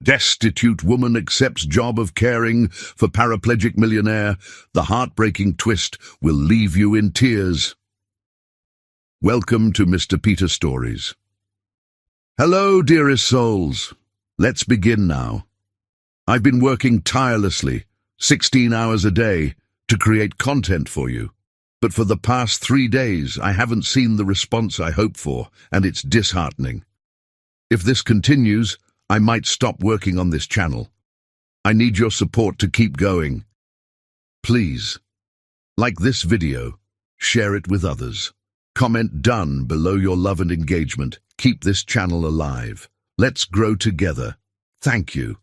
Destitute woman accepts job of caring for paraplegic millionaire. The heartbreaking twist will leave you in tears. Welcome to Mr. Peter Stories. Hello, dearest souls. Let's begin now. I've been working tirelessly, 16 hours a day, to create content for you. But for the past 3 days, I haven't seen the response I hoped for, and it's disheartening. If this continues, I might stop working on this channel. I need your support to keep going. Please, like this video, share it with others. Comment "done" below your love and engagement. Keep this channel alive. Let's grow together. Thank you.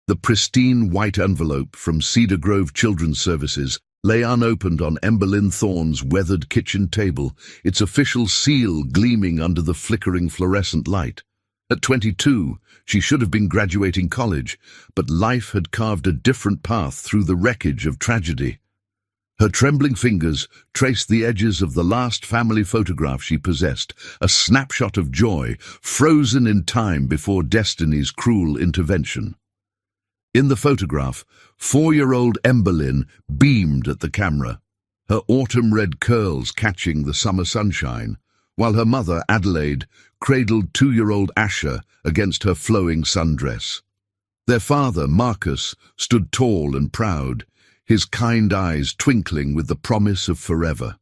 The pristine white envelope from Cedar Grove Children's Services lay unopened on Emberlyn Thorne's weathered kitchen table, its official seal gleaming under the flickering fluorescent light. At 22, she should have been graduating college, but life had carved a different path through the wreckage of tragedy. Her trembling fingers traced the edges of the last family photograph she possessed, a snapshot of joy, frozen in time before destiny's cruel intervention. In the photograph, 4-year-old Emberlyn beamed at the camera, her autumn-red curls catching the summer sunshine, while her mother, Adelaide, cradled 2-year-old Asher against her flowing sundress. Their father, Marcus, stood tall and proud, his kind eyes twinkling with the promise of forever.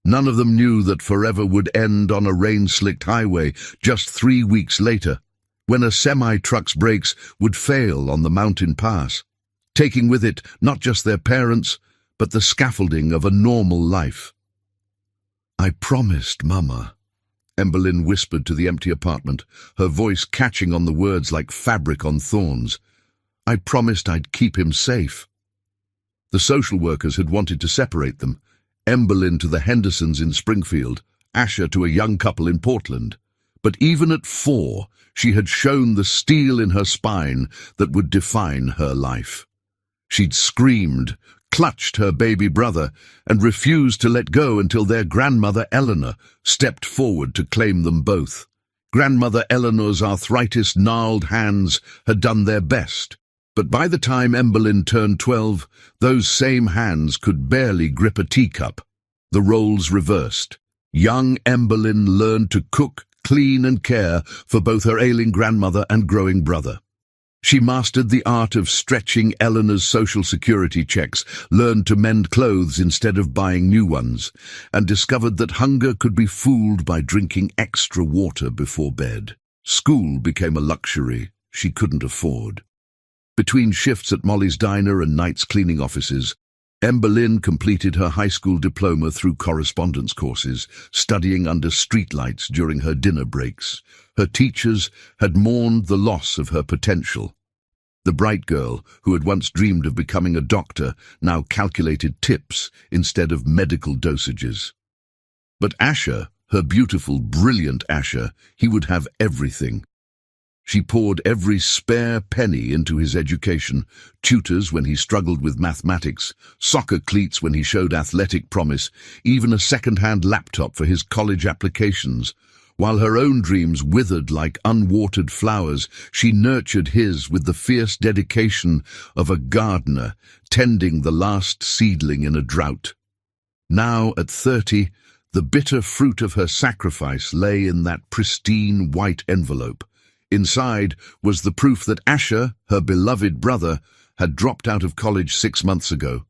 None of them knew that forever would end on a rain-slicked highway just 3 weeks later, when a semi-truck's brakes would fail on the mountain pass, taking with it not just their parents, but the scaffolding of a normal life. "I promised, Mama," Emberlyn whispered to the empty apartment, her voice catching on the words like fabric on thorns. "I promised I'd keep him safe." The social workers had wanted to separate them, Emberlyn to the Hendersons in Springfield, Asher to a young couple in Portland. But even at 4, she had shown the steel in her spine that would define her life. She'd screamed, clutched her baby brother, and refused to let go until their grandmother Eleanor stepped forward to claim them both. Grandmother Eleanor's arthritis-gnarled hands had done their best, but by the time Emberlyn turned 12, those same hands could barely grip a teacup. The roles reversed. Young Emberlyn learned to cook, clean and care for both her ailing grandmother and growing brother. She mastered the art of stretching Eleanor's social security checks, learned to mend clothes instead of buying new ones, and discovered that hunger could be fooled by drinking extra water before bed. School became a luxury she couldn't afford. Between shifts at Molly's diner and nights cleaning offices, Emberlyn completed her high school diploma through correspondence courses, studying under streetlights during her dinner breaks. Her teachers had mourned the loss of her potential. The bright girl, who had once dreamed of becoming a doctor, now calculated tips instead of medical dosages. But Asher, her beautiful, brilliant Asher, he would have everything. She poured every spare penny into his education, tutors when he struggled with mathematics, soccer cleats when he showed athletic promise, even a second-hand laptop for his college applications. While her own dreams withered like unwatered flowers, she nurtured his with the fierce dedication of a gardener tending the last seedling in a drought. Now, at 30, the bitter fruit of her sacrifice lay in that pristine white envelope. Inside was the proof that Asher, her beloved brother, had dropped out of college 6 months ago.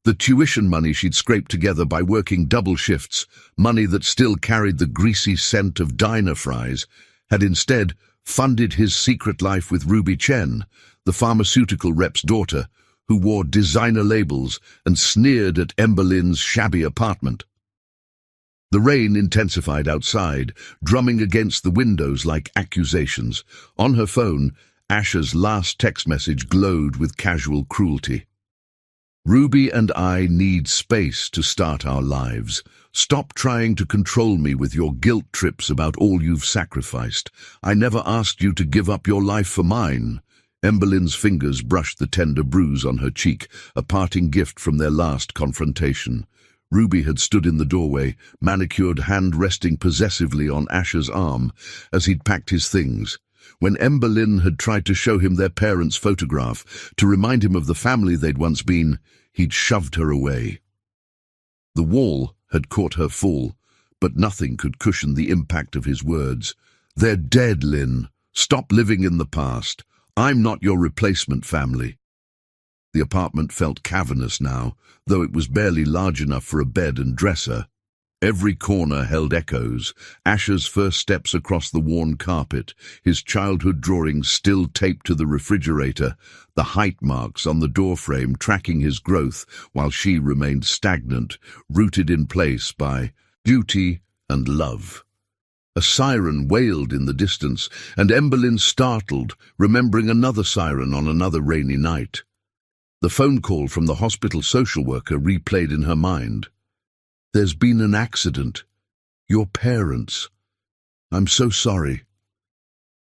The tuition money she'd scraped together by working double shifts, money that still carried the greasy scent of diner fries, had instead funded his secret life with Ruby Chen, the pharmaceutical rep's daughter, who wore designer labels and sneered at Emberlyn's shabby apartment. The rain intensified outside, drumming against the windows like accusations. On her phone, Asher's last text message glowed with casual cruelty. "Ruby and I need space to start our lives. Stop trying to control me with your guilt trips about all you've sacrificed. I never asked you to give up your life for mine." Emberlyn's fingers brushed the tender bruise on her cheek, a parting gift from their last confrontation. Ruby had stood in the doorway, manicured hand resting possessively on Asher's arm as he'd packed his things. When Emberlyn had tried to show him their parents' photograph to remind him of the family they'd once been, he'd shoved her away. The wall had caught her full, but nothing could cushion the impact of his words. "They're dead, Lynn. Stop living in the past. I'm not your replacement family." The apartment felt cavernous now, though it was barely large enough for a bed and dresser. Every corner held echoes, Asher's first steps across the worn carpet, his childhood drawings still taped to the refrigerator, the height marks on the doorframe tracking his growth while she remained stagnant, rooted in place by duty and love. A siren wailed in the distance, and Emberlyn startled, remembering another siren on another rainy night. The phone call from the hospital social worker replayed in her mind. "There's been an accident. Your parents. I'm so sorry."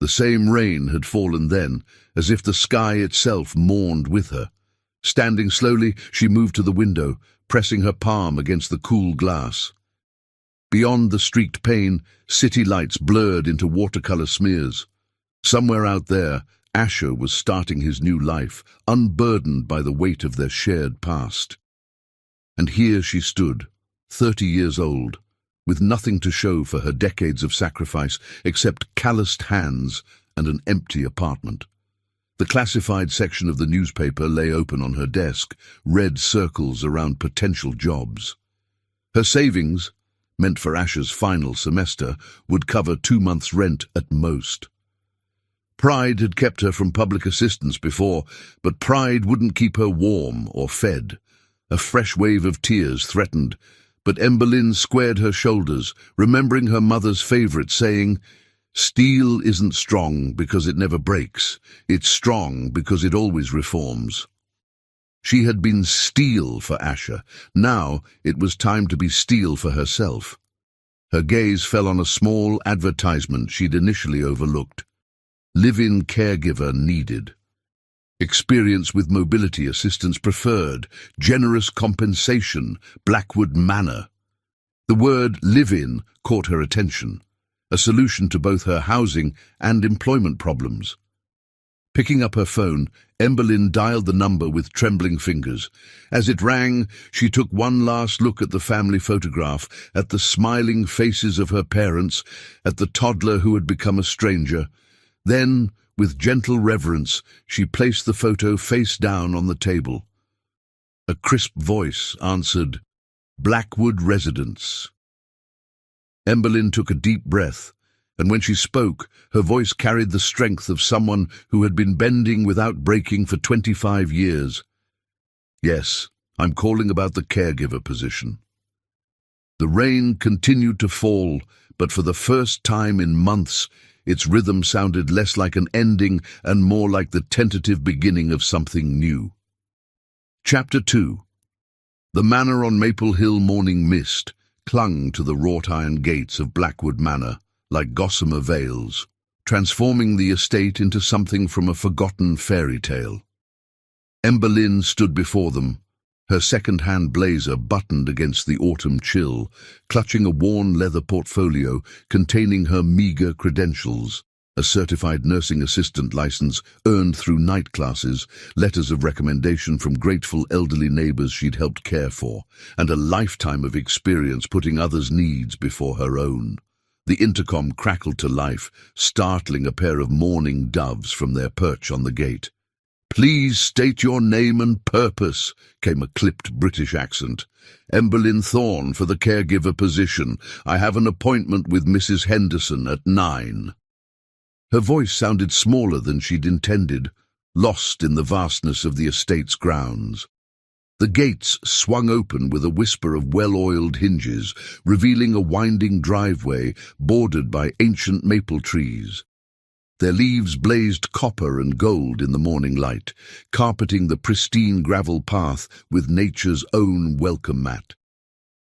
The same rain had fallen then, as if the sky itself mourned with her. Standing slowly, she moved to the window, pressing her palm against the cool glass. Beyond the streaked pane, city lights blurred into watercolor smears. Somewhere out there, Asher was starting his new life, unburdened by the weight of their shared past. And here she stood, 30 years old, with nothing to show for her decades of sacrifice except calloused hands and an empty apartment. The classified section of the newspaper lay open on her desk, red circles around potential jobs. Her savings, meant for Asher's final semester, would cover 2 months' rent at most. Pride had kept her from public assistance before, but pride wouldn't keep her warm or fed. A fresh wave of tears threatened, but Emberlyn squared her shoulders, remembering her mother's favorite saying, "Steel isn't strong because it never breaks. It's strong because it always reforms." She had been steel for Asher. Now it was time to be steel for herself. Her gaze fell on a small advertisement she'd initially overlooked. Live-in caregiver needed. Experience with mobility assistance preferred. Generous compensation. Blackwood Manor. The word live-in caught her attention, a solution to both her housing and employment problems. Picking up her phone, Emberlyn dialed the number with trembling fingers. As it rang, she took one last look at the family photograph, at the smiling faces of her parents, at the toddler who had become a stranger. Then, with gentle reverence, she placed the photo face down on the table. A crisp voice answered, "Blackwood Residence." Emberlyn took a deep breath, and when she spoke, her voice carried the strength of someone who had been bending without breaking for 25 years. "Yes, I'm calling about the caregiver position." The rain continued to fall, but for the first time in months, its rhythm sounded less like an ending and more like the tentative beginning of something new. Chapter 2. The manor on Maple Hill morning mist clung to the wrought-iron gates of Blackwood Manor like gossamer veils, transforming the estate into something from a forgotten fairy tale. Emberlyn stood before them, her second-hand blazer buttoned against the autumn chill, clutching a worn leather portfolio containing her meager credentials, a certified nursing assistant license earned through night classes, letters of recommendation from grateful elderly neighbors she'd helped care for, and a lifetime of experience putting others' needs before her own. The intercom crackled to life, startling a pair of mourning doves from their perch on the gate. "Please state your name and purpose," came a clipped British accent. "Emberlyn Thorne for the caregiver position. I have an appointment with Mrs. Henderson at 9. Her voice sounded smaller than she'd intended, lost in the vastness of the estate's grounds. The gates swung open with a whisper of well-oiled hinges, revealing a winding driveway bordered by ancient maple trees. Their leaves blazed copper and gold in the morning light, carpeting the pristine gravel path with nature's own welcome mat.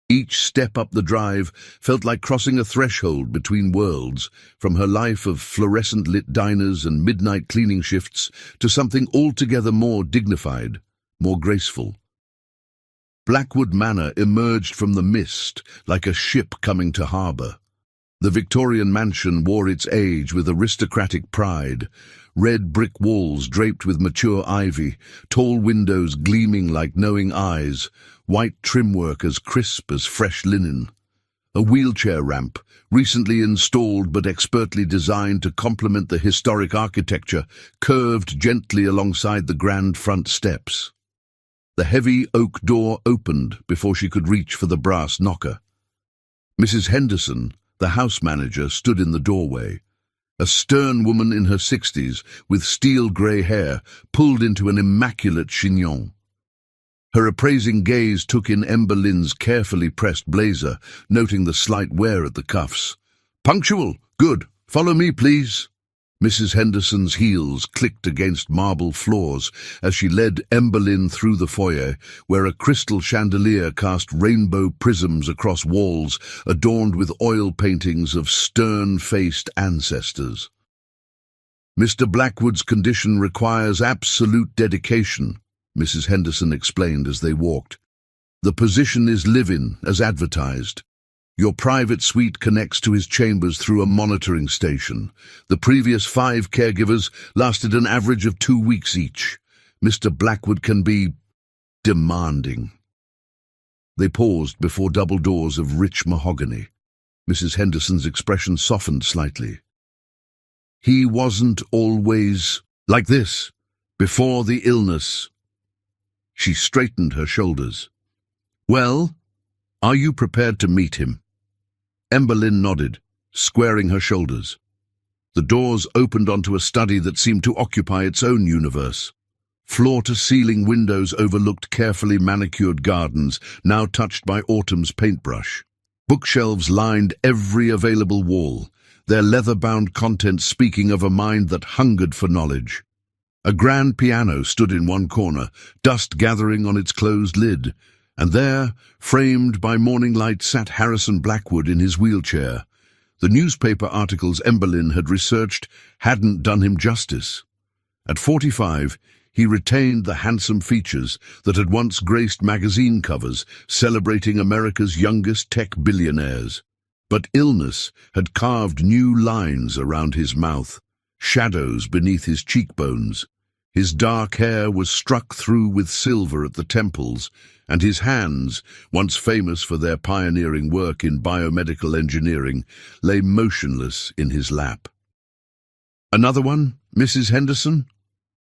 Each step up the drive felt like crossing a threshold between worlds, from her life of fluorescent-lit diners and midnight cleaning shifts to something altogether more dignified, more graceful. Blackwood Manor emerged from the mist like a ship coming to harbour. The Victorian mansion wore its age with aristocratic pride. Red brick walls draped with mature ivy, tall windows gleaming like knowing eyes, white trimwork as crisp as fresh linen. A wheelchair ramp, recently installed but expertly designed to complement the historic architecture, curved gently alongside the grand front steps. The heavy oak door opened before she could reach for the brass knocker. Mrs. Henderson, the house manager, stood in the doorway. A stern woman in her 60s, with steel-grey hair, pulled into an immaculate chignon. Her appraising gaze took in Ember Lynn's carefully pressed blazer, noting the slight wear at the cuffs. "Punctual. Good. Follow me, please." Mrs. Henderson's heels clicked against marble floors as she led Ember Lynn through the foyer, where a crystal chandelier cast rainbow prisms across walls adorned with oil paintings of stern-faced ancestors. "Mr. Blackwood's condition requires absolute dedication," Mrs. Henderson explained as they walked. "The position is live-in, as advertised. Your private suite connects to his chambers through a monitoring station. The previous 5 caregivers lasted an average of 2 weeks each. Mr. Blackwood can be demanding." They paused before double doors of rich mahogany. Mrs. Henderson's expression softened slightly. "He wasn't always like this, before the illness." She straightened her shoulders. "Well, are you prepared to meet him?" Ember Lynn nodded, squaring her shoulders. The doors opened onto a study that seemed to occupy its own universe. Floor-to-ceiling windows overlooked carefully manicured gardens, now touched by autumn's paintbrush. Bookshelves lined every available wall, their leather-bound contents speaking of a mind that hungered for knowledge. A grand piano stood in one corner, dust gathering on its closed lid, and there, framed by morning light, sat Harrison Blackwood in his wheelchair. The newspaper articles Ember Lynn had researched hadn't done him justice. At 45, he retained the handsome features that had once graced magazine covers, celebrating America's youngest tech billionaires. But illness had carved new lines around his mouth, shadows beneath his cheekbones. His dark hair was struck through with silver at the temples, and his hands, once famous for their pioneering work in biomedical engineering, lay motionless in his lap. "Another one, Mrs. Henderson?"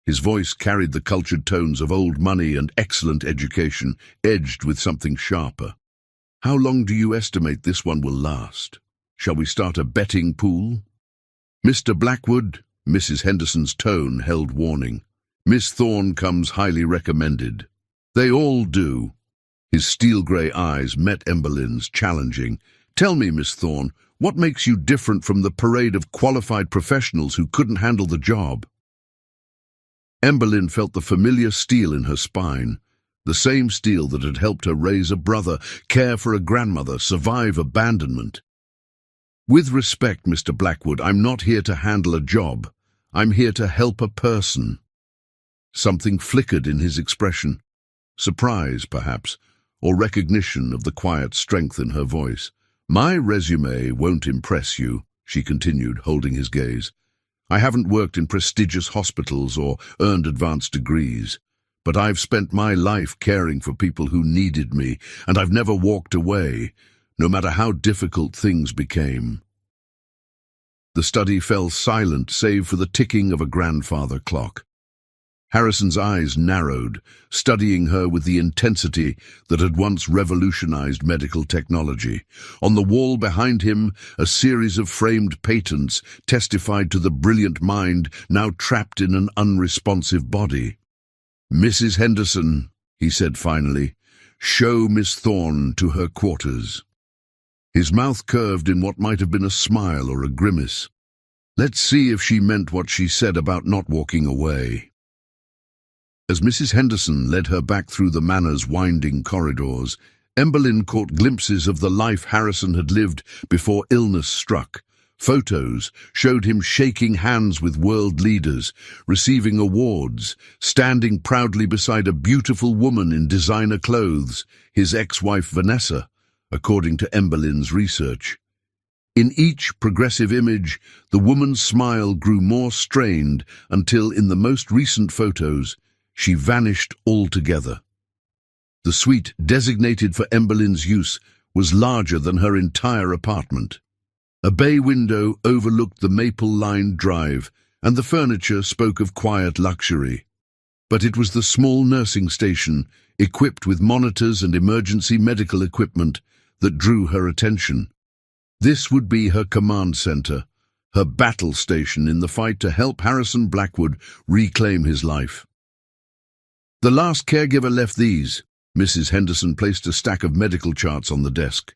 His voice carried the cultured tones of old money and excellent education, edged with something sharper. "How long do you estimate this one will last? Shall we start a betting pool?" "Mr. Blackwood," Mrs. Henderson's tone held warning. "Miss Thorne comes highly recommended." "They all do." His steel-grey eyes met Ember Lynn's, challenging. "Tell me, Miss Thorne, what makes you different from the parade of qualified professionals who couldn't handle the job?" Ember Lynn felt the familiar steel in her spine, the same steel that had helped her raise a brother, care for a grandmother, survive abandonment. "With respect, Mr. Blackwood, I'm not here to handle a job. I'm here to help a person." Something flickered in his expression. Surprise, perhaps, or recognition of the quiet strength in her voice. "My resume won't impress you," she continued, holding his gaze. "I haven't worked in prestigious hospitals or earned advanced degrees, but I've spent my life caring for people who needed me, and I've never walked away, no matter how difficult things became." The study fell silent save for the ticking of a grandfather clock. Harrison's eyes narrowed, studying her with the intensity that had once revolutionized medical technology. On the wall behind him, a series of framed patents testified to the brilliant mind now trapped in an unresponsive body. "Mrs. Henderson," he said finally, "show Miss Thorne to her quarters." His mouth curved in what might have been a smile or a grimace. Let's see if she meant what she said about not walking away. As Mrs. Henderson led her back through the manor's winding corridors, Ember Lynn caught glimpses of the life Harrison had lived before illness struck. Photos showed him shaking hands with world leaders, receiving awards, standing proudly beside a beautiful woman in designer clothes, his ex-wife Vanessa, according to Ember Lynn's research. In each progressive image, the woman's smile grew more strained until, in the most recent photos, she vanished altogether. The suite designated for Emberlyn's use was larger than her entire apartment. A bay window overlooked the maple-lined drive, and the furniture spoke of quiet luxury. But it was the small nursing station, equipped with monitors and emergency medical equipment, that drew her attention. This would be her command center, her battle station in the fight to help Harrison Blackwood reclaim his life. The last caregiver left these. Mrs. Henderson placed a stack of medical charts on the desk.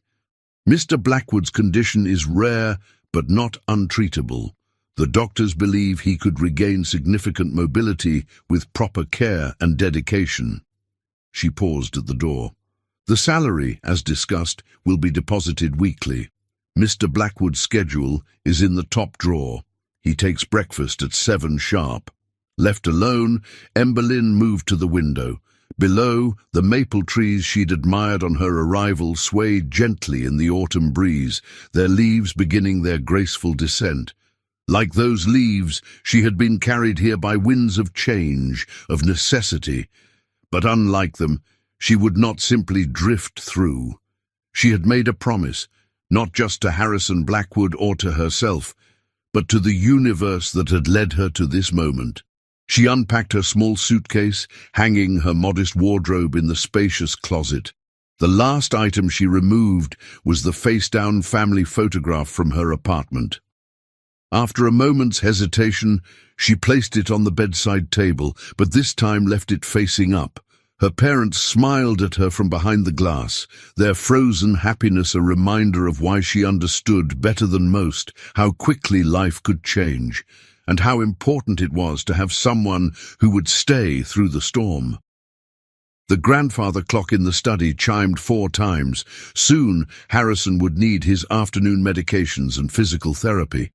Mr. Blackwood's condition is rare but not untreatable. The doctors believe he could regain significant mobility with proper care and dedication. She paused at the door. The salary, as discussed, will be deposited weekly. Mr. Blackwood's schedule is in the top drawer. He takes breakfast at 7 sharp. Left alone, Emberlyn moved to the window. Below, the maple trees she'd admired on her arrival swayed gently in the autumn breeze, their leaves beginning their graceful descent. Like those leaves, she had been carried here by winds of change, of necessity. But unlike them, she would not simply drift through. She had made a promise, not just to Harrison Blackwood or to herself, but to the universe that had led her to this moment. She unpacked her small suitcase, hanging her modest wardrobe in the spacious closet. The last item she removed was the face-down family photograph from her apartment. After a moment's hesitation, she placed it on the bedside table, but this time left it facing up. Her parents smiled at her from behind the glass, their frozen happiness a reminder of why she understood better than most how quickly life could change, and how important it was to have someone who would stay through the storm. The grandfather clock in the study chimed 4 times. Soon, Harrison would need his afternoon medications and physical therapy.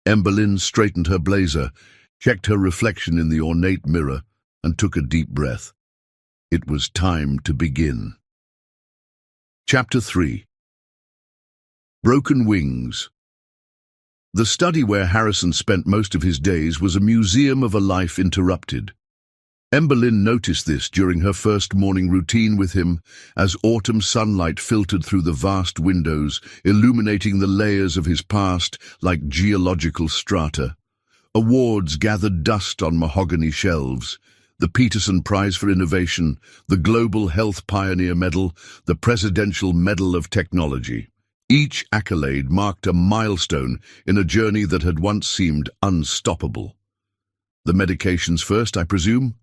Emberlyn straightened her blazer, checked her reflection in the ornate mirror, and took a deep breath. It was time to begin. Chapter 3. Broken Wings. The study where Harrison spent most of his days was a museum of a life interrupted. Emberlyn noticed this during her first morning routine with him, as autumn sunlight filtered through the vast windows, illuminating the layers of his past like geological strata. Awards gathered dust on mahogany shelves. The Peterson Prize for Innovation, the Global Health Pioneer Medal, the Presidential Medal of Technology. Each accolade marked a milestone in a journey that had once seemed unstoppable. The medications first, I presume?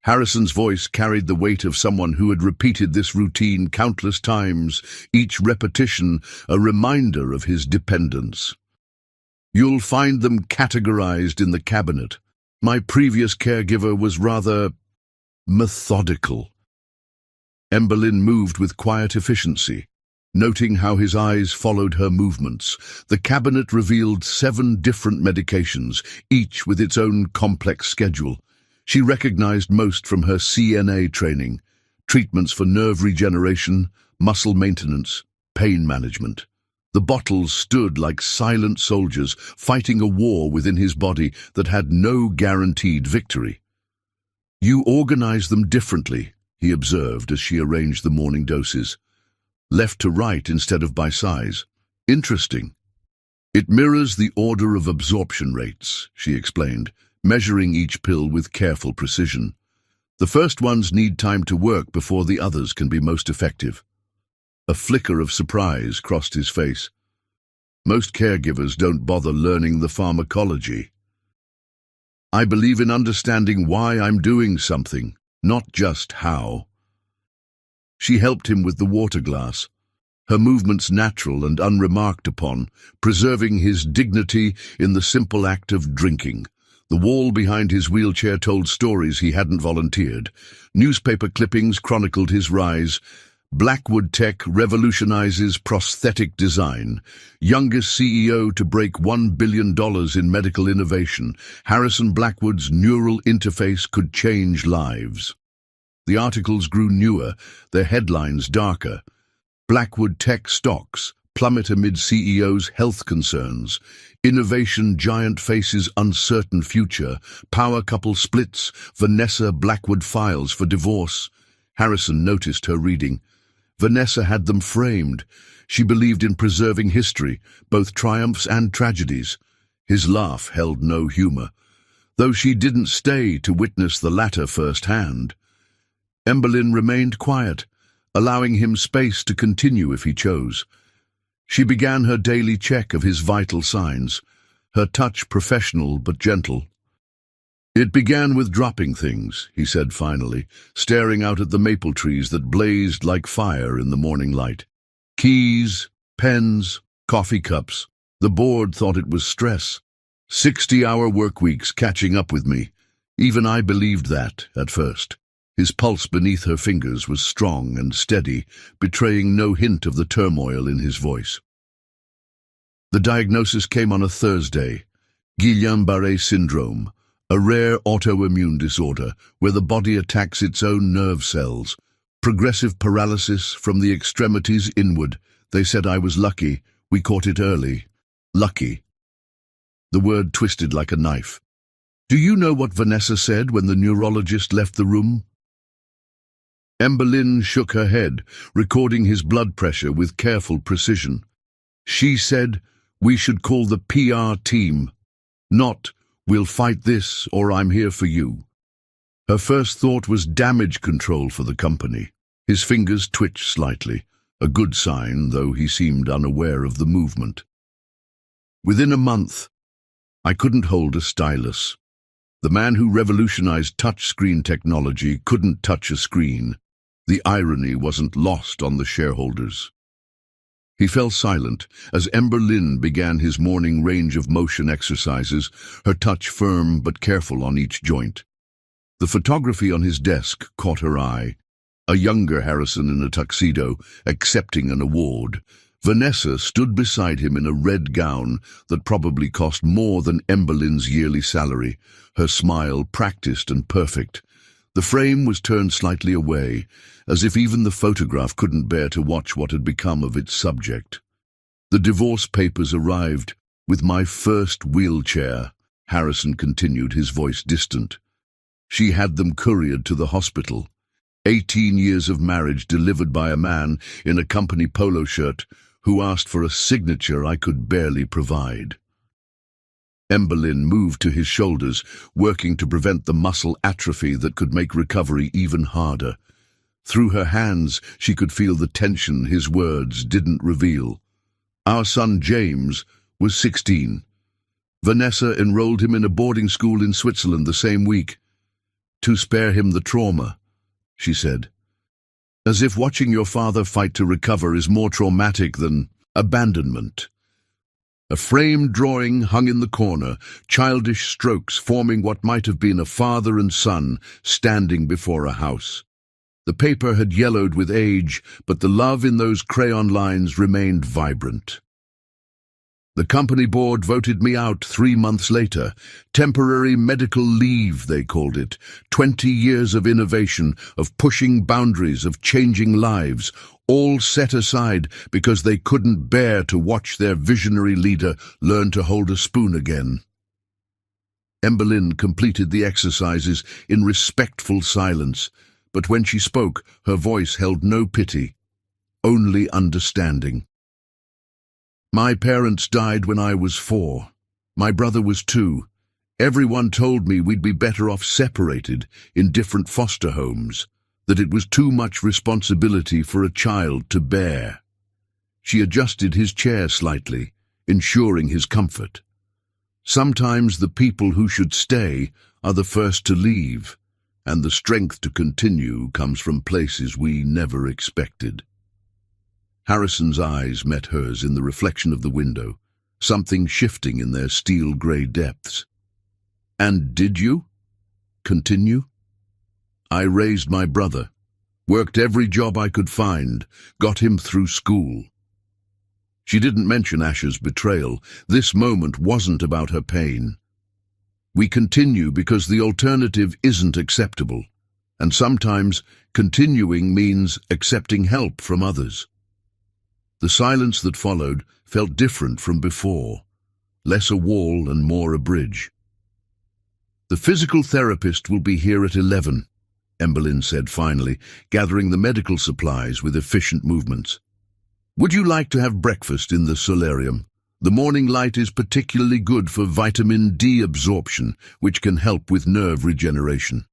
Harrison's voice carried the weight of someone who had repeated this routine countless times, each repetition a reminder of his dependence. You'll find them categorized in the cabinet. My previous caregiver was rather methodical. Emberlyn moved with quiet efficiency, noting how his eyes followed her movements. The cabinet revealed 7 different medications, each with its own complex schedule. She recognized most from her CNA training: treatments for nerve regeneration, muscle maintenance, pain management. The bottles stood like silent soldiers fighting a war within his body that had no guaranteed victory. You organize them differently, he observed as she arranged the morning doses. Left to right instead of by size. Interesting. It mirrors the order of absorption rates, she explained, measuring each pill with careful precision. The first ones need time to work before the others can be most effective. A flicker of surprise crossed his face. Most caregivers don't bother learning the pharmacology. I believe in understanding why I'm doing something, not just how. She helped him with the water glass, her movements natural and unremarked upon, preserving his dignity in the simple act of drinking. The wall behind his wheelchair told stories he hadn't volunteered. Newspaper clippings chronicled his rise. Blackwood Tech revolutionizes prosthetic design. Youngest CEO to break $1 billion in medical innovation. Harrison Blackwood's neural interface could change lives. The articles grew newer, their headlines darker. Blackwood Tech stocks plummet amid CEOs' health concerns. Innovation giant faces uncertain future. Power couple splits. Vanessa Blackwood files for divorce. Harrison noticed her reading. Vanessa had them framed. She believed in preserving history, both triumphs and tragedies. His laugh held no humor, though she didn't stay to witness the latter firsthand. Emberlyn remained quiet, allowing him space to continue if he chose. She began her daily check of his vital signs, her touch professional but gentle. "It began with dropping things," he said finally, staring out at the maple trees that blazed like fire in the morning light. "Keys, pens, coffee cups. The board thought it was stress. 60-hour work weeks catching up with me. Even I believed that at first." His pulse beneath her fingers was strong and steady, betraying no hint of the turmoil in his voice. The diagnosis came on a Thursday. Guillain-Barré syndrome, a rare autoimmune disorder where the body attacks its own nerve cells. Progressive paralysis from the extremities inward. They said I was lucky. We caught it early. Lucky. The word twisted like a knife. "Do you know what Vanessa said when the neurologist left the room?" Emberlyn shook her head, recording his blood pressure with careful precision. "She said we should call the PR team, not 'we'll fight this' or 'I'm here for you.'" Her first thought was damage control for the company. His fingers twitched slightly, a good sign, though he seemed unaware of the movement. "Within a month, I couldn't hold a stylus. The man who revolutionized touchscreen technology couldn't touch a screen. The irony wasn't lost on the shareholders." He fell silent as Emberlyn began his morning range of motion exercises, her touch firm but careful on each joint. The photography on his desk caught her eye. A younger Harrison in a tuxedo, accepting an award. Vanessa stood beside him in a red gown that probably cost more than Emberlyn's yearly salary, her smile practiced and perfect. The frame was turned slightly away, as if even the photograph couldn't bear to watch what had become of its subject. "The divorce papers arrived with my first wheelchair," Harrison continued, his voice distant. "She had them couriered to the hospital. 18 years of marriage delivered by a man in a company polo shirt who asked for a signature I could barely provide." Emberlyn moved to his shoulders, working to prevent the muscle atrophy that could make recovery even harder. Through her hands, she could feel the tension his words didn't reveal. "Our son James was 16. Vanessa enrolled him in a boarding school in Switzerland the same week. To spare him the trauma," she said. "As if watching your father fight to recover is more traumatic than abandonment." A framed drawing hung in the corner, childish strokes forming what might have been a father and son standing before a house. The paper had yellowed with age, but the love in those crayon lines remained vibrant. "The company board voted me out 3 months later. Temporary medical leave, they called it. 20 years of innovation, of pushing boundaries, of changing lives, all set aside because they couldn't bear to watch their visionary leader learn to hold a spoon again." Emberlyn completed the exercises in respectful silence, but when she spoke, her voice held no pity, only understanding. "My parents died when I was 4. My brother was 2. Everyone told me we'd be better off separated in different foster homes, that it was too much responsibility for a child to bear." She adjusted his chair slightly, ensuring his comfort. "Sometimes the people who should stay are the first to leave, and the strength to continue comes from places we never expected." Harrison's eyes met hers in the reflection of the window, something shifting in their steel-grey depths. "And did you continue?" "I raised my brother, worked every job I could find, got him through school." She didn't mention Ash's betrayal. This moment wasn't about her pain. "We continue because the alternative isn't acceptable, and sometimes continuing means accepting help from others." The silence that followed felt different from before, less a wall and more a bridge. "The physical therapist will be here at 11, Emberlyn said finally, gathering the medical supplies with efficient movements. "Would you like to have breakfast in the solarium? The morning light is particularly good for vitamin D absorption, which can help with nerve regeneration."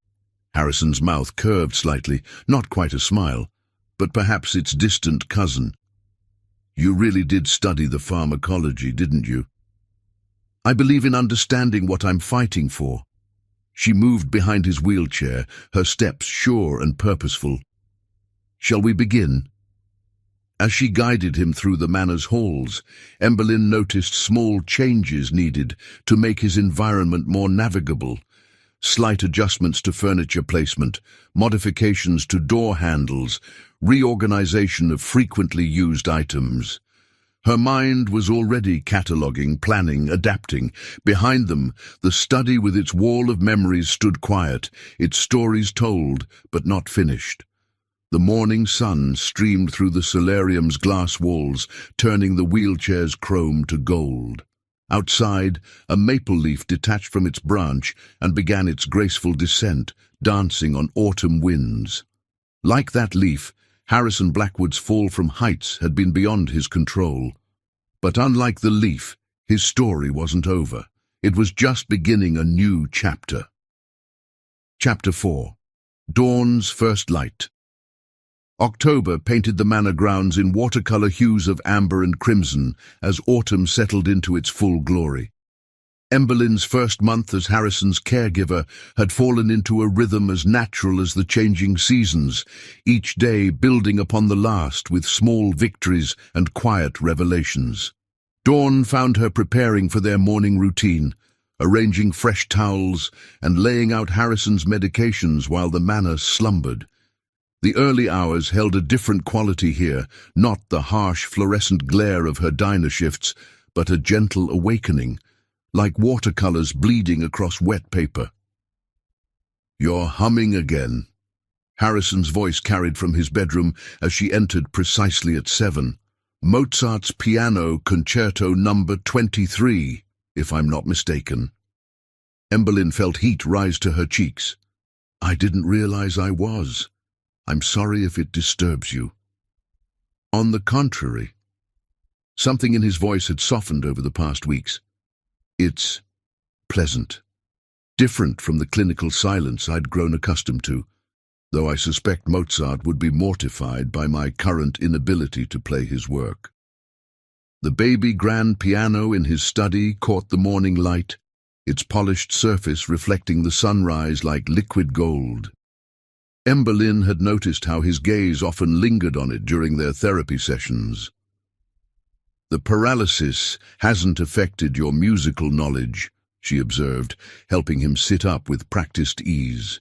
Harrison's mouth curved slightly, not quite a smile, but perhaps its distant cousin. "You really did study the pharmacology, didn't you?" "I believe in understanding what I'm fighting for." She moved behind his wheelchair, her steps sure and purposeful. "Shall we begin?" As she guided him through the manor's halls, Emberlyn noticed small changes needed to make his environment more navigable. Slight adjustments to furniture placement, modifications to door handles, reorganization of frequently used items. Her mind was already cataloguing, planning, adapting. Behind them, the study with its wall of memories stood quiet, its stories told, but not finished. The morning sun streamed through the solarium's glass walls, turning the wheelchair's chrome to gold. Outside, a maple leaf detached from its branch and began its graceful descent, dancing on autumn winds. Like that leaf, Harrison Blackwood's fall from heights had been beyond his control. But unlike the leaf, his story wasn't over. It was just beginning a new chapter. Chapter 4. Dawn's First Light. October painted the manor grounds in watercolor hues of amber and crimson as autumn settled into its full glory. Emberlyn's first month as Harrison's caregiver had fallen into a rhythm as natural as the changing seasons, each day building upon the last with small victories and quiet revelations. Dawn found her preparing for their morning routine, arranging fresh towels and laying out Harrison's medications while the manor slumbered. The early hours held a different quality here, not the harsh fluorescent glare of her diner shifts, but a gentle awakening, like watercolors bleeding across wet paper. "You're humming again," Harrison's voice carried from his bedroom as she entered precisely at 7. "Mozart's Piano Concerto number 23, if I'm not mistaken." Emberlyn felt heat rise to her cheeks. "I didn't realize I was. I'm sorry if it disturbs you." "On the contrary." Something in his voice had softened over the past weeks. "It's pleasant. Different from the clinical silence I'd grown accustomed to, though I suspect Mozart would be mortified by my current inability to play his work." The baby grand piano in his study caught the morning light, its polished surface reflecting the sunrise like liquid gold. Emberlyn had noticed how his gaze often lingered on it during their therapy sessions. "The paralysis hasn't affected your musical knowledge," she observed, helping him sit up with practiced ease.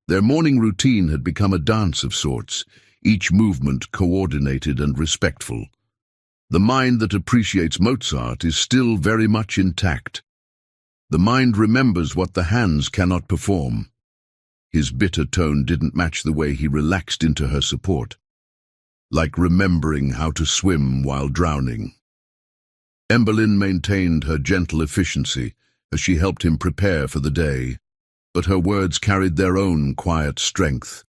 Their morning routine had become a dance of sorts, each movement coordinated and respectful. The mind that appreciates Mozart is still very much intact. The mind remembers what the hands cannot perform. His bitter tone didn't match the way he relaxed into her support, like remembering how to swim while drowning. Emberlyn maintained her gentle efficiency as she helped him prepare for the day, but her words carried their own quiet strength.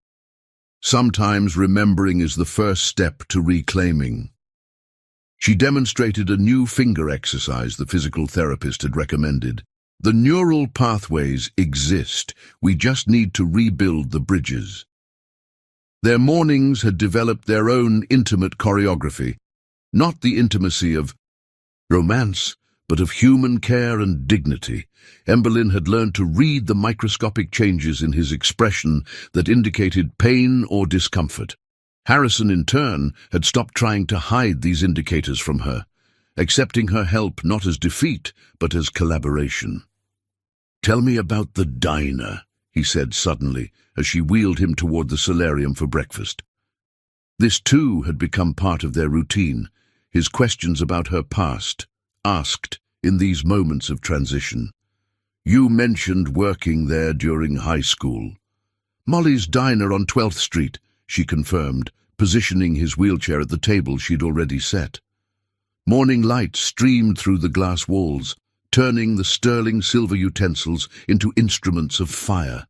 Sometimes remembering is the first step to reclaiming. She demonstrated a new finger exercise the physical therapist had recommended. The neural pathways exist, we just need to rebuild the bridges. Their mornings had developed their own intimate choreography, not the intimacy of romance, but of human care and dignity. Emberlyn had learned to read the microscopic changes in his expression that indicated pain or discomfort. Harrison, in turn, had stopped trying to hide these indicators from her, accepting her help not as defeat, but as collaboration. "Tell me about the diner," he said suddenly, as she wheeled him toward the solarium for breakfast. This too had become part of their routine, his questions about her past, asked in these moments of transition. "You mentioned working there during high school." "Molly's Diner on 12th Street, she confirmed, positioning his wheelchair at the table she'd already set. Morning light streamed through the glass walls, turning the sterling silver utensils into instruments of fire.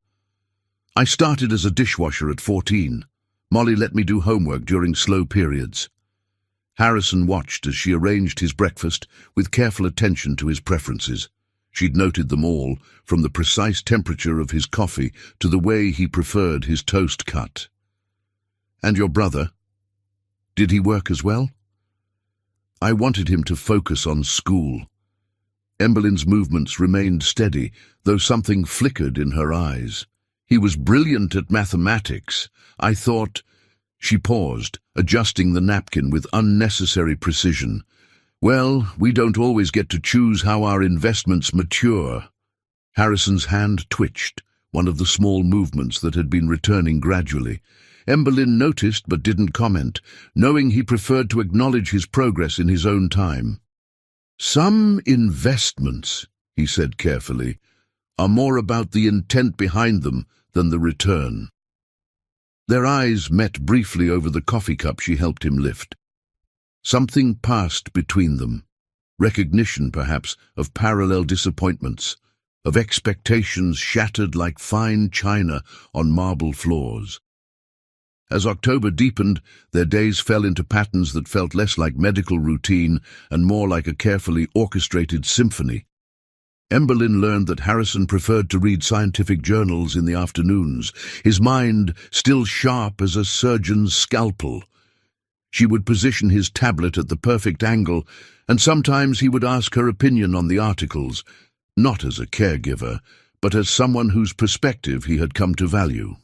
I started as a dishwasher at 14. Molly let me do homework during slow periods. Harrison watched as she arranged his breakfast with careful attention to his preferences. She'd noted them all, from the precise temperature of his coffee to the way he preferred his toast cut. "And your brother? Did he work as well?" I wanted him to focus on school. Emberlyn's movements remained steady, though something flickered in her eyes. "He was brilliant at mathematics. I thought—" She paused, adjusting the napkin with unnecessary precision. "Well, we don't always get to choose how our investments mature." Harrison's hand twitched, one of the small movements that had been returning gradually. Emberlyn noticed but didn't comment, knowing he preferred to acknowledge his progress in his own time. "Some investments," he said carefully, "are more about the intent behind them than the return." Their eyes met briefly over the coffee cup she helped him lift. Something passed between them. Recognition, perhaps, of parallel disappointments, of expectations shattered like fine china on marble floors. As October deepened, their days fell into patterns that felt less like medical routine and more like a carefully orchestrated symphony. Emberlyn learned that Harrison preferred to read scientific journals in the afternoons, his mind still sharp as a surgeon's scalpel. She would position his tablet at the perfect angle, and sometimes he would ask her opinion on the articles, not as a caregiver, but as someone whose perspective he had come to value.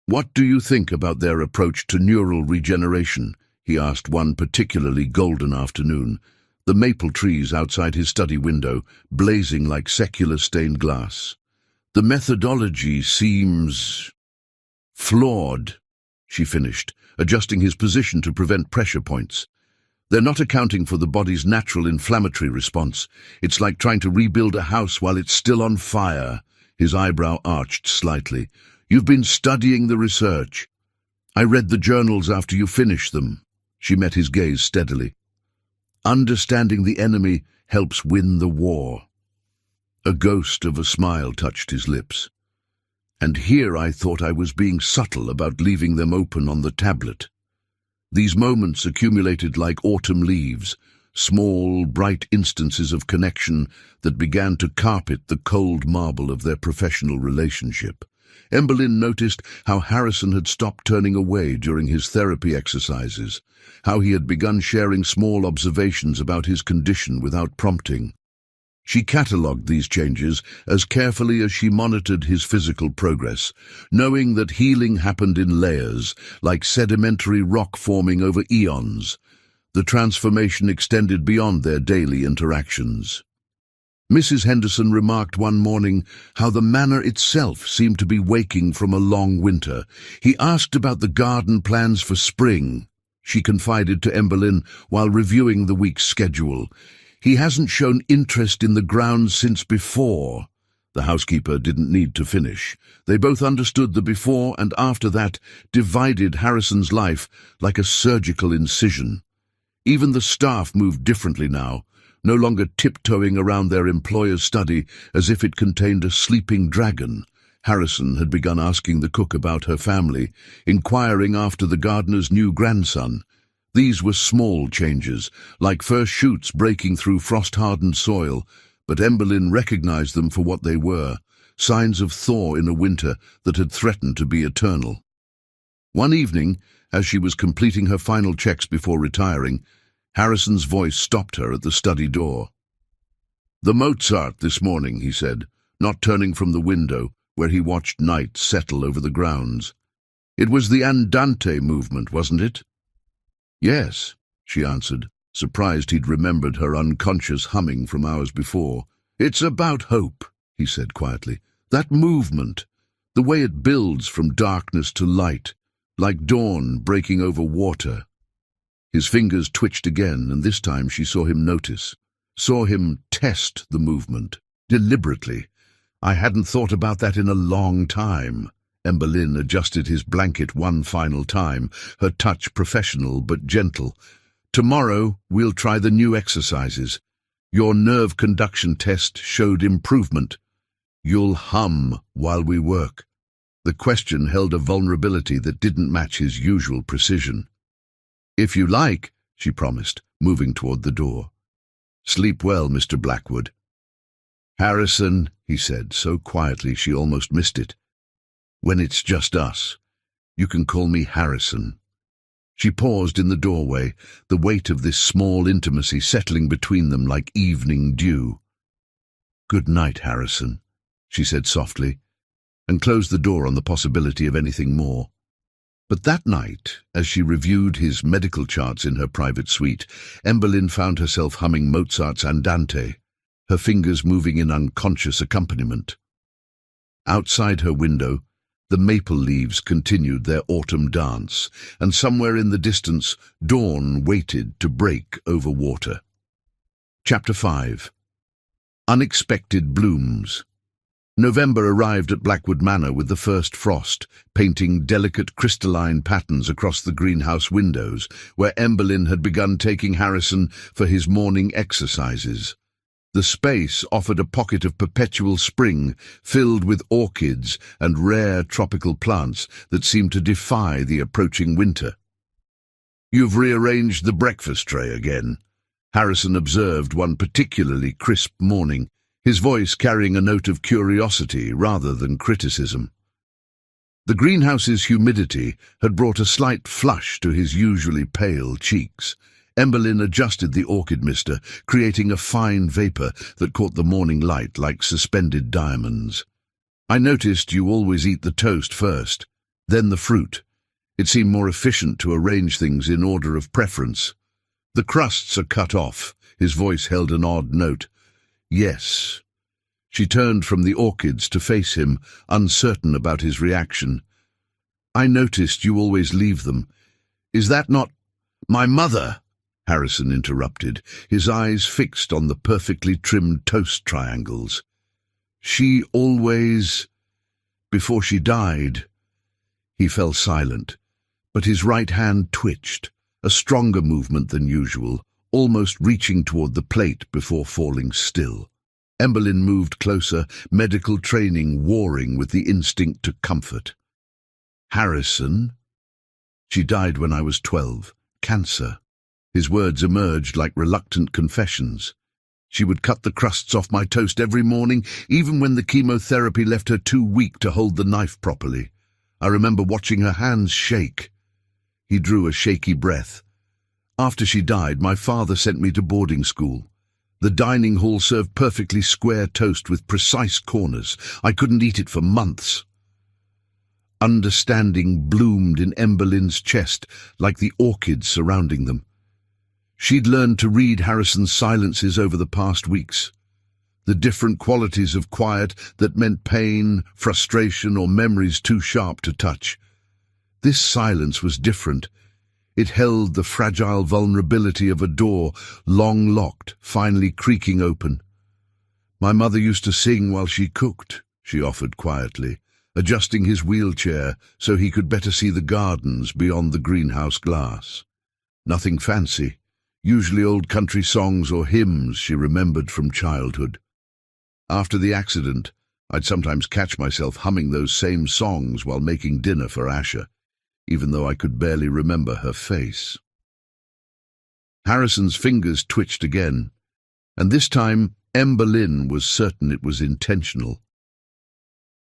"What do you think about their approach to neural regeneration?" he asked one particularly golden afternoon, the maple trees outside his study window blazing like secular stained glass. "The methodology seems flawed," she finished, adjusting his position to prevent pressure points. "They're not accounting for the body's natural inflammatory response. It's like trying to rebuild a house while it's still on fire." His eyebrow arched slightly. "You've been studying the research." "I read the journals after you finished them." She met his gaze steadily. "Understanding the enemy helps win the war." A ghost of a smile touched his lips. "And here I thought I was being subtle about leaving them open on the tablet." These moments accumulated like autumn leaves, small, bright instances of connection that began to carpet the cold marble of their professional relationship. Emberlyn noticed how Harrison had stopped turning away during his therapy exercises, how he had begun sharing small observations about his condition without prompting. She catalogued these changes as carefully as she monitored his physical progress, knowing that healing happened in layers, like sedimentary rock forming over eons. The transformation extended beyond their daily interactions. Mrs. Henderson remarked one morning how the manor itself seemed to be waking from a long winter. He asked about the garden plans for spring, she confided to Emberlyn while reviewing the week's schedule. "He hasn't shown interest in the grounds since before." The housekeeper didn't need to finish. They both understood the before and after that divided Harrison's life like a surgical incision. Even the staff moved differently now, no longer tiptoeing around their employer's study as if it contained a sleeping dragon. Harrison had begun asking the cook about her family, inquiring after the gardener's new grandson. These were small changes, like first shoots breaking through frost-hardened soil, but Emberlyn recognized them for what they were, signs of thaw in a winter that had threatened to be eternal. One evening, as she was completing her final checks before retiring, Harrison's voice stopped her at the study door. "The Mozart this morning," he said, not turning from the window, where he watched night settle over the grounds. "It was the Andante movement, wasn't it?" "Yes," she answered, surprised he'd remembered her unconscious humming from hours before. "It's about hope," he said quietly. "That movement, the way it builds from darkness to light, like dawn breaking over water." His fingers twitched again, and this time she saw him notice, saw him test the movement, deliberately. "I hadn't thought about that in a long time." Emberlyn adjusted his blanket one final time, her touch professional but gentle. "Tomorrow we'll try the new exercises. Your nerve conduction test showed improvement. You'll hum while we work." The question held a vulnerability that didn't match his usual precision. "If you like," she promised, moving toward the door. "Sleep well, Mr. Blackwood." "Harrison," he said, so quietly she almost missed it. "When it's just us, you can call me Harrison." She paused in the doorway, the weight of this small intimacy settling between them like evening dew. "Good night, Harrison," she said softly, and closed the door on the possibility of anything more. But that night, as she reviewed his medical charts in her private suite, Emberlyn found herself humming Mozart's Andante, her fingers moving in unconscious accompaniment. Outside her window, the maple leaves continued their autumn dance, and somewhere in the distance, dawn waited to break over water. Chapter 5. Unexpected Blooms. November arrived at Blackwood Manor with the first frost, painting delicate crystalline patterns across the greenhouse windows, where Emberlyn had begun taking Harrison for his morning exercises. The space offered a pocket of perpetual spring, filled with orchids and rare tropical plants that seemed to defy the approaching winter. "You've rearranged the breakfast tray again," Harrison observed one particularly crisp morning, his voice carrying a note of curiosity rather than criticism. The greenhouse's humidity had brought a slight flush to his usually pale cheeks. Emberlyn adjusted the orchid mister, creating a fine vapor that caught the morning light like suspended diamonds. "I noticed you always eat the toast first, then the fruit. It seemed more efficient to arrange things in order of preference. The crusts are cut off." His voice held an odd note. "Yes." She turned from the orchids to face him, uncertain about his reaction. "I noticed you always leave them. Is that not—" "My mother," Harrison interrupted, his eyes fixed on the perfectly trimmed toast triangles. "She always— before she died—" He fell silent, but his right hand twitched, a stronger movement than usual, almost reaching toward the plate before falling still. Emberlyn moved closer, medical training warring with the instinct to comfort. "Harrison? She died when I was 12. Cancer." His words emerged like reluctant confessions. "She would cut the crusts off my toast every morning, even when the chemotherapy left her too weak to hold the knife properly. I remember watching her hands shake." He drew a shaky breath. "After she died, my father sent me to boarding school. The dining hall served perfectly square toast with precise corners. I couldn't eat it for months." Understanding bloomed in Emberlyn's chest like the orchids surrounding them. She'd learned to read Harrison's silences over the past weeks. The different qualities of quiet that meant pain, frustration, or memories too sharp to touch. This silence was different. It held the fragile vulnerability of a door, long locked, finally creaking open. "My mother used to sing while she cooked," she offered quietly, adjusting his wheelchair so he could better see the gardens beyond the greenhouse glass. Nothing fancy. Usually old country songs or hymns she remembered from childhood. After the accident, I'd sometimes catch myself humming those same songs while making dinner for Asher, even though I could barely remember her face. Harrison's fingers twitched again, and this time Emberlyn was certain it was intentional.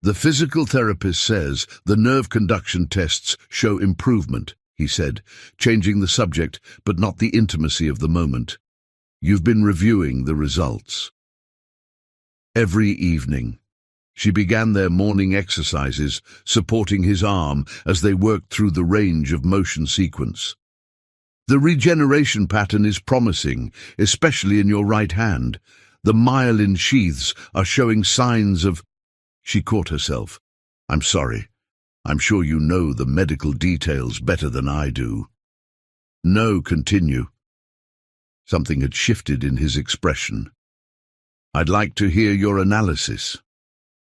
"The physical therapist says the nerve conduction tests show improvement," he said, changing the subject but not the intimacy of the moment. "You've been reviewing the results." Every evening, she began their morning exercises, supporting his arm as they worked through the range of motion sequence. "The regeneration pattern is promising, especially in your right hand. The myelin sheaths are showing signs of—" She caught herself. "I'm sorry. I'm sure you know the medical details better than I do." "No, continue." Something had shifted in his expression. "I'd like to hear your analysis."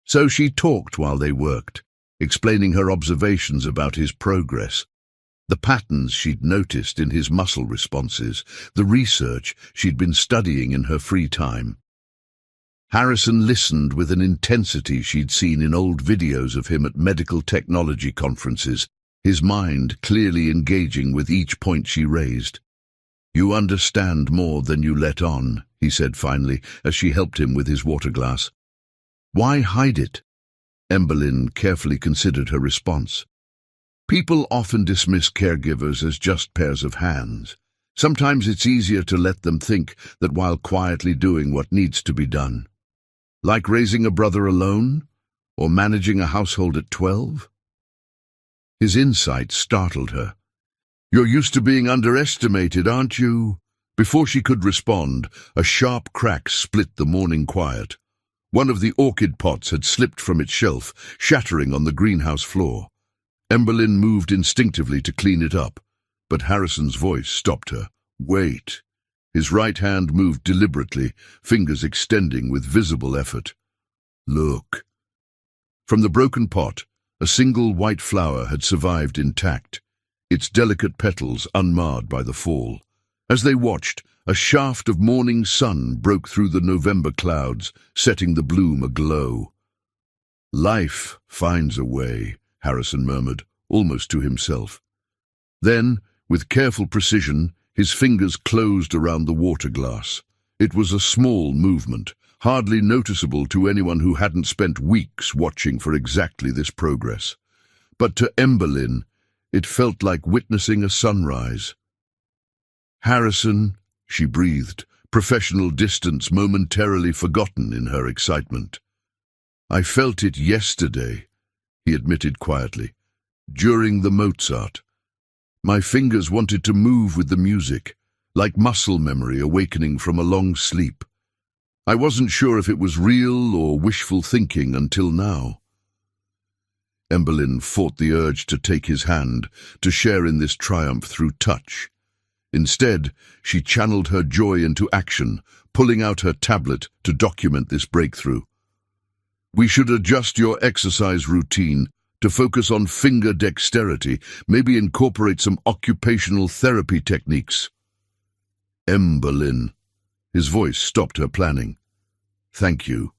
So she talked while they worked, explaining her observations about his progress, the patterns she'd noticed in his muscle responses, the research she'd been studying in her free time. Harrison listened with an intensity she'd seen in old videos of him at medical technology conferences, his mind clearly engaging with each point she raised. "You understand more than you let on," he said finally, as she helped him with his water glass. "Why hide it?" Emberlyn carefully considered her response. "People often dismiss caregivers as just pairs of hands. Sometimes it's easier to let them think that while quietly doing what needs to be done. Like raising a brother alone, or managing a household at 12? His insight startled her. "You're used to being underestimated, aren't you?" Before she could respond, a sharp crack split the morning quiet. One of the orchid pots had slipped from its shelf, shattering on the greenhouse floor. Emberlyn moved instinctively to clean it up, but Harrison's voice stopped her. "Wait." His right hand moved deliberately, fingers extending with visible effort. "Look." From the broken pot, a single white flower had survived intact, its delicate petals unmarred by the fall. As they watched, a shaft of morning sun broke through the November clouds, setting the bloom aglow. "Life finds a way," Harrison murmured, almost to himself. Then, with careful precision, his fingers closed around the water glass. It was a small movement, hardly noticeable to anyone who hadn't spent weeks watching for exactly this progress. But to Emberlyn, it felt like witnessing a sunrise. "Harrison," she breathed, professional distance momentarily forgotten in her excitement. "I felt it yesterday," he admitted quietly, "during the Mozart. My fingers wanted to move with the music, like muscle memory awakening from a long sleep. I wasn't sure if it was real or wishful thinking until now." Emberlyn fought the urge to take his hand, to share in this triumph through touch. Instead, she channeled her joy into action, pulling out her tablet to document this breakthrough. "We should adjust your exercise routine to focus on finger dexterity, maybe incorporate some occupational therapy techniques." "Emberlyn." His voice stopped her planning. "Thank you."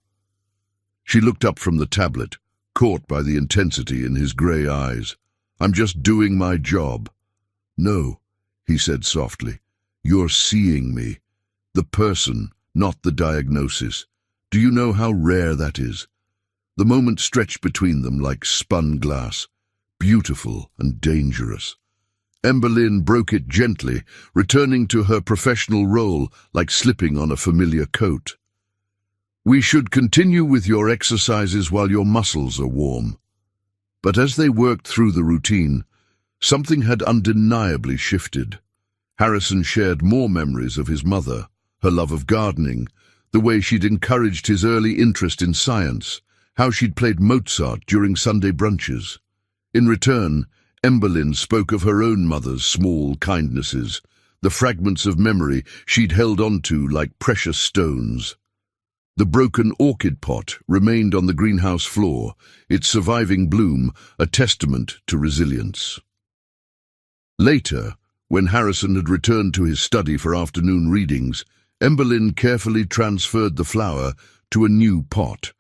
She looked up from the tablet, caught by the intensity in his grey eyes. "I'm just doing my job." "No," he said softly. "You're seeing me. The person, not the diagnosis. Do you know how rare that is?" The moment stretched between them like spun glass, beautiful and dangerous. Emberlyn broke it gently, returning to her professional role like slipping on a familiar coat. "We should continue with your exercises while your muscles are warm." But as they worked through the routine, something had undeniably shifted. Harrison shared more memories of his mother, her love of gardening, the way she'd encouraged his early interest in science, how she'd played Mozart during Sunday brunches. In return, Emberlyn spoke of her own mother's small kindnesses, the fragments of memory she'd held onto like precious stones. The broken orchid pot remained on the greenhouse floor, its surviving bloom a testament to resilience. Later, when Harrison had returned to his study for afternoon readings, Emberlyn carefully transferred the flower to a new pot.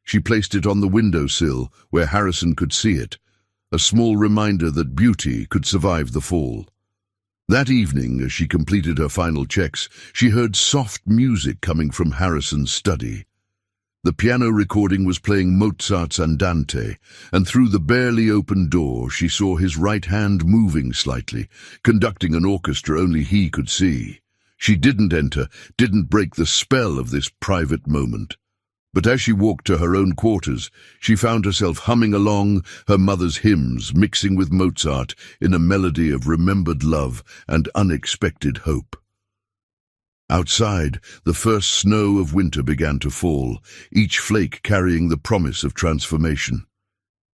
She placed it on the windowsill where Harrison could see it, a small reminder that beauty could survive the fall. That evening, as she completed her final checks, she heard soft music coming from Harrison's study. The piano recording was playing Mozart's Andante, and through the barely opened door she saw his right hand moving slightly, conducting an orchestra only he could see. She didn't enter, didn't break the spell of this private moment. But as she walked to her own quarters, she found herself humming along her mother's hymns, mixing with Mozart in a melody of remembered love and unexpected hope. Outside, the first snow of winter began to fall, each flake carrying the promise of transformation.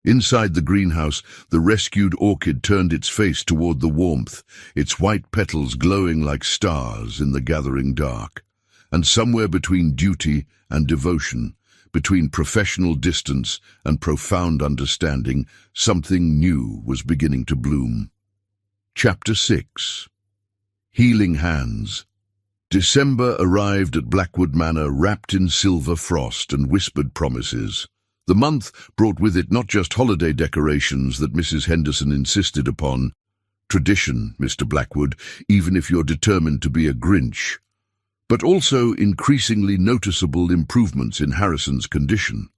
Inside the greenhouse, the rescued orchid turned its face toward the warmth, its white petals glowing like stars in the gathering dark. And somewhere between duty and devotion, Between professional distance and profound understanding, something new was beginning to bloom. Chapter 6. Healing Hands. December arrived at Blackwood Manor wrapped in silver frost and whispered promises. The month brought with it not just holiday decorations that Mrs. Henderson insisted upon. Tradition, Mr. Blackwood, even if you're determined to be a Grinch. But also increasingly noticeable improvements in Harrison's condition.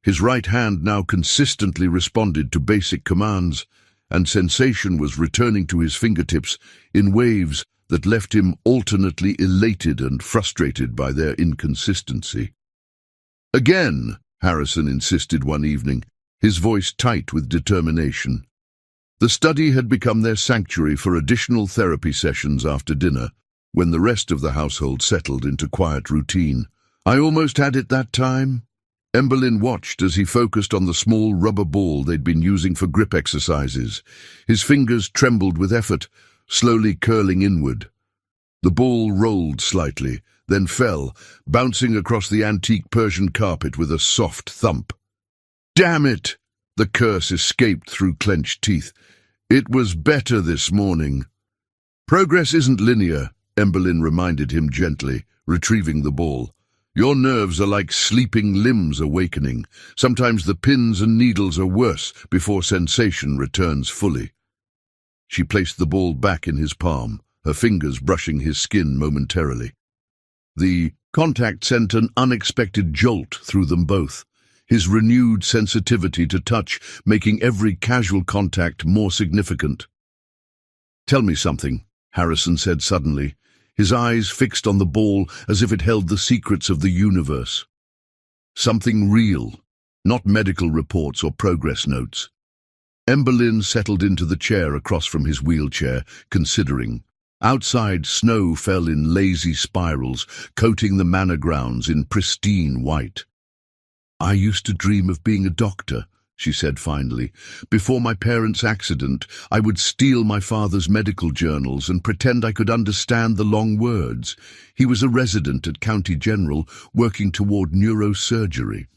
His right hand now consistently responded to basic commands, and sensation was returning to his fingertips in waves that left him alternately elated and frustrated by their inconsistency. "Again," Harrison insisted one evening, his voice tight with determination. The study had become their sanctuary for additional therapy sessions after dinner, when the rest of the household settled into quiet routine. "I almost had it that time." Emberlyn watched as he focused on the small rubber ball they'd been using for grip exercises. His fingers trembled with effort, slowly curling inward. The ball rolled slightly, then fell, bouncing across the antique Persian carpet with a soft thump. "Damn it!" The curse escaped through clenched teeth. "It was better this morning." "Progress isn't linear," Emberlyn reminded him gently, retrieving the ball. "Your nerves are like sleeping limbs awakening. Sometimes the pins and needles are worse before sensation returns fully." She placed the ball back in his palm, her fingers brushing his skin momentarily. The contact sent an unexpected jolt through them both, his renewed sensitivity to touch making every casual contact more significant. "Tell me something," Harrison said suddenly, his eyes fixed on the ball as if it held the secrets of the universe. "Something real, not medical reports or progress notes." Emberlyn settled into the chair across from his wheelchair, considering. Outside, snow fell in lazy spirals, coating the manor grounds in pristine white. "I used to dream of being a doctor," she said finally. "Before my parents' accident, I would steal my father's medical journals and pretend I could understand the long words. He was a resident at County General, working toward neurosurgery."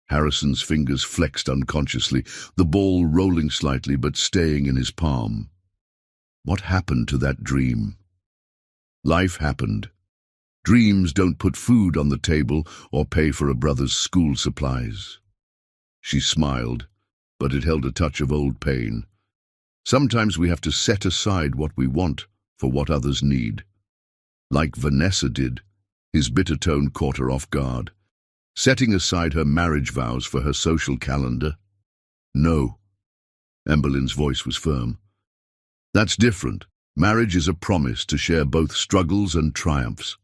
Harrison's fingers flexed unconsciously, the ball rolling slightly but staying in his palm. What happened to that dream? Life happened. Dreams don't put food on the table or pay for a brother's school supplies. She smiled, but it held a touch of old pain. Sometimes we have to set aside what we want for what others need. Like Vanessa did, his bitter tone caught her off guard. Setting aside her marriage vows for her social calendar? No. Emberlyn's voice was firm. That's different. Marriage is a promise to share both struggles and triumphs.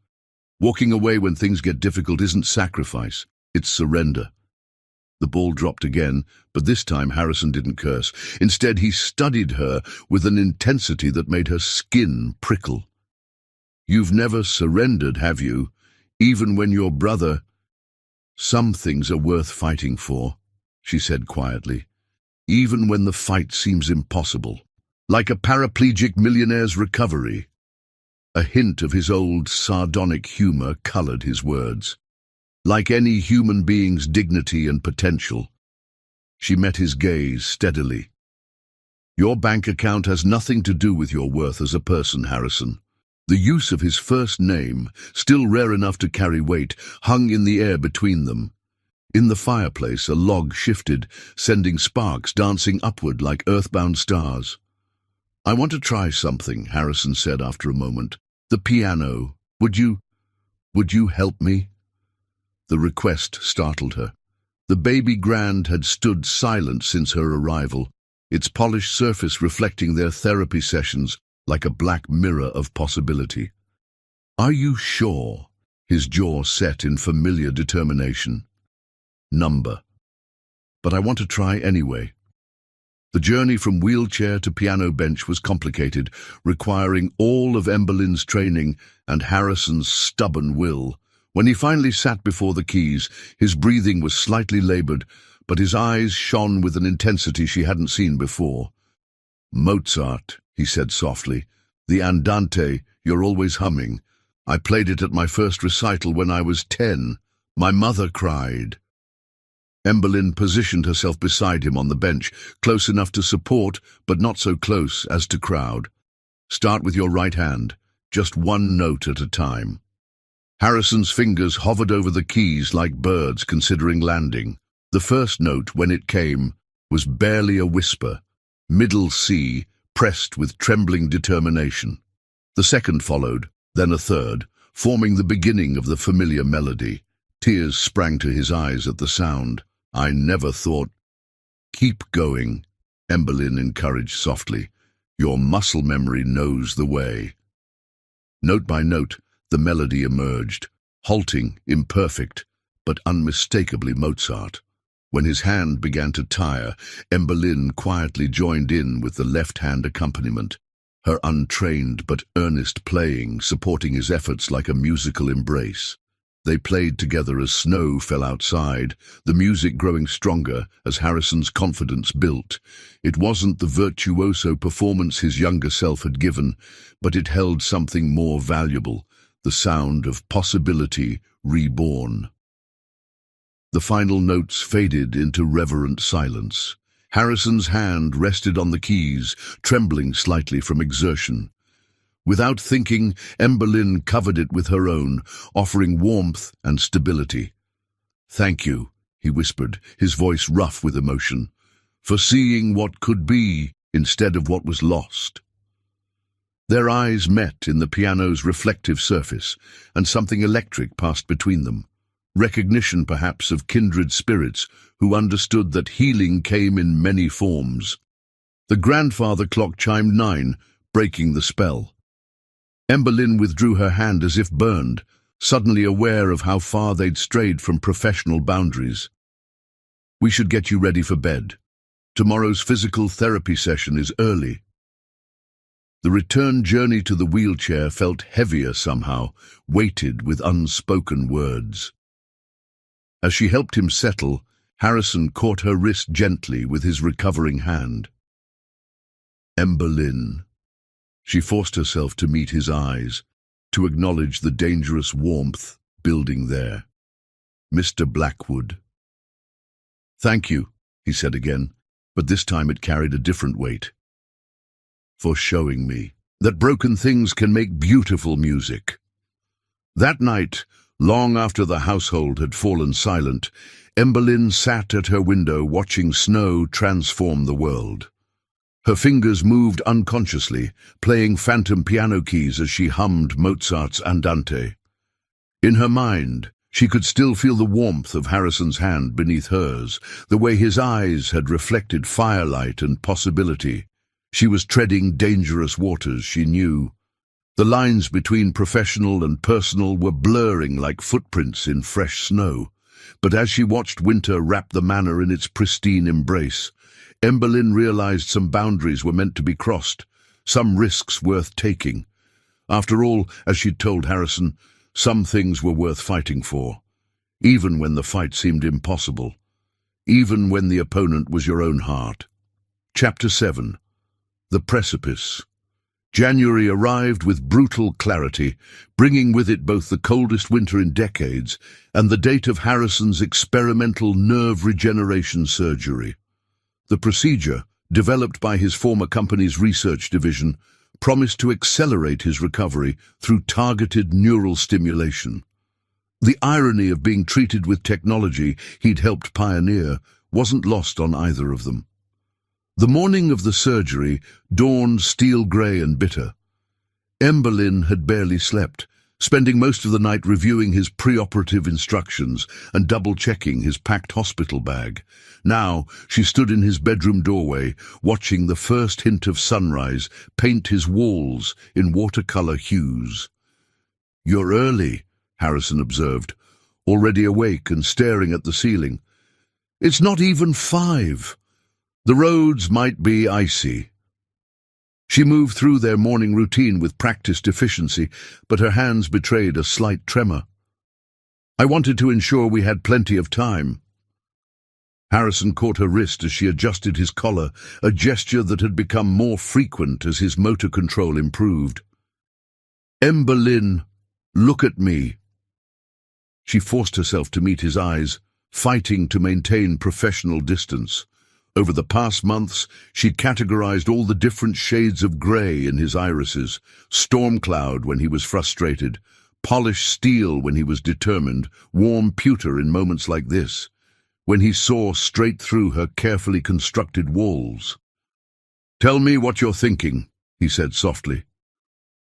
Walking away when things get difficult isn't sacrifice, it's surrender. The ball dropped again, but this time Harrison didn't curse. Instead, he studied her with an intensity that made her skin prickle. "You've never surrendered, have you? Even when your brother—" "Some things are worth fighting for," she said quietly, "even when the fight seems impossible. Like a paraplegic millionaire's recovery." A hint of his old sardonic humor colored his words. "Like any human being's dignity and potential." She met his gaze steadily. "Your bank account has nothing to do with your worth as a person, Harrison." The use of his first name, still rare enough to carry weight, hung in the air between them. In the fireplace, a log shifted, sending sparks dancing upward like earthbound stars. "I want to try something," Harrison said after a moment. "The piano. Would you help me?" The request startled her. The baby grand had stood silent since her arrival, its polished surface reflecting their therapy sessions like a black mirror of possibility. "Are you sure?" His jaw set in familiar determination. "Number. But I want to try anyway." The journey from wheelchair to piano bench was complicated, requiring all of Emberlyn's training and Harrison's stubborn will. When he finally sat before the keys, his breathing was slightly labored, but his eyes shone with an intensity she hadn't seen before. "Mozart," he said softly. "The Andante you're always humming. I played it at my first recital when I was 10. My mother cried. Emberlyn positioned herself beside him on the bench, close enough to support, but not so close as to crowd. Start with your right hand, just one note at a time. Harrison's fingers hovered over the keys like birds considering landing. The first note, when it came, was barely a whisper, middle C, pressed with trembling determination. The second followed, then a third, forming the beginning of the familiar melody. Tears sprang to his eyes at the sound. I never thought. Keep going, Emberlyn encouraged softly. Your muscle memory knows the way. Note by note, the melody emerged, halting, imperfect, but unmistakably Mozart. When his hand began to tire, Emberlyn quietly joined in with the left-hand accompaniment, her untrained but earnest playing supporting his efforts like a musical embrace. They played together as snow fell outside, the music growing stronger as Harrison's confidence built. It wasn't the virtuoso performance his younger self had given, but it held something more valuable, the sound of possibility reborn. The final notes faded into reverent silence. Harrison's hand rested on the keys, trembling slightly from exertion. Without thinking, Emberlyn covered it with her own, offering warmth and stability. Thank you, he whispered, his voice rough with emotion, for seeing what could be instead of what was lost. Their eyes met in the piano's reflective surface, and something electric passed between them. Recognition, perhaps, of kindred spirits who understood that healing came in many forms. The grandfather clock chimed 9, breaking the spell. Emberlyn withdrew her hand as if burned, suddenly aware of how far they'd strayed from professional boundaries. We should get you ready for bed. Tomorrow's physical therapy session is early. The return journey to the wheelchair felt heavier somehow, weighted with unspoken words. As she helped him settle, Harrison caught her wrist gently with his recovering hand. Emberlyn. She forced herself to meet his eyes, to acknowledge the dangerous warmth building there. Mr. Blackwood. Thank you, he said again, but this time it carried a different weight. For showing me that broken things can make beautiful music. That night, long after the household had fallen silent, Emberlyn sat at her window watching snow transform the world. Her fingers moved unconsciously, playing phantom piano keys as she hummed Mozart's Andante. In her mind, she could still feel the warmth of Harrison's hand beneath hers, the way his eyes had reflected firelight and possibility. She was treading dangerous waters, she knew. The lines between professional and personal were blurring like footprints in fresh snow. But as she watched winter wrap the manor in its pristine embrace, Emberlyn realized some boundaries were meant to be crossed, some risks worth taking. After all, as she'd told Harrison, some things were worth fighting for, even when the fight seemed impossible, even when the opponent was your own heart. Chapter 7. The Precipice. January arrived with brutal clarity, bringing with it both the coldest winter in decades and the date of Harrison's experimental nerve regeneration surgery. The procedure, developed by his former company's research division, promised to accelerate his recovery through targeted neural stimulation. The irony of being treated with technology he'd helped pioneer wasn't lost on either of them. The morning of the surgery dawned steel-grey and bitter. Emberlyn had barely slept, spending most of the night reviewing his preoperative instructions and double-checking his packed hospital bag. Now, she stood in his bedroom doorway, watching the first hint of sunrise paint his walls in watercolor hues. "You're early," Harrison observed, already awake and staring at the ceiling. "It's not even 5. The roads might be icy." She moved through their morning routine with practiced efficiency, but her hands betrayed a slight tremor. "I wanted to ensure we had plenty of time." Harrison caught her wrist as she adjusted his collar, a gesture that had become more frequent as his motor control improved. "Emberlyn, look at me." She forced herself to meet his eyes, fighting to maintain professional distance. Over the past months, she'd categorized all the different shades of grey in his irises: storm cloud when he was frustrated, polished steel when he was determined, warm pewter in moments like this, when he saw straight through her carefully constructed walls. "Tell me what you're thinking," he said softly.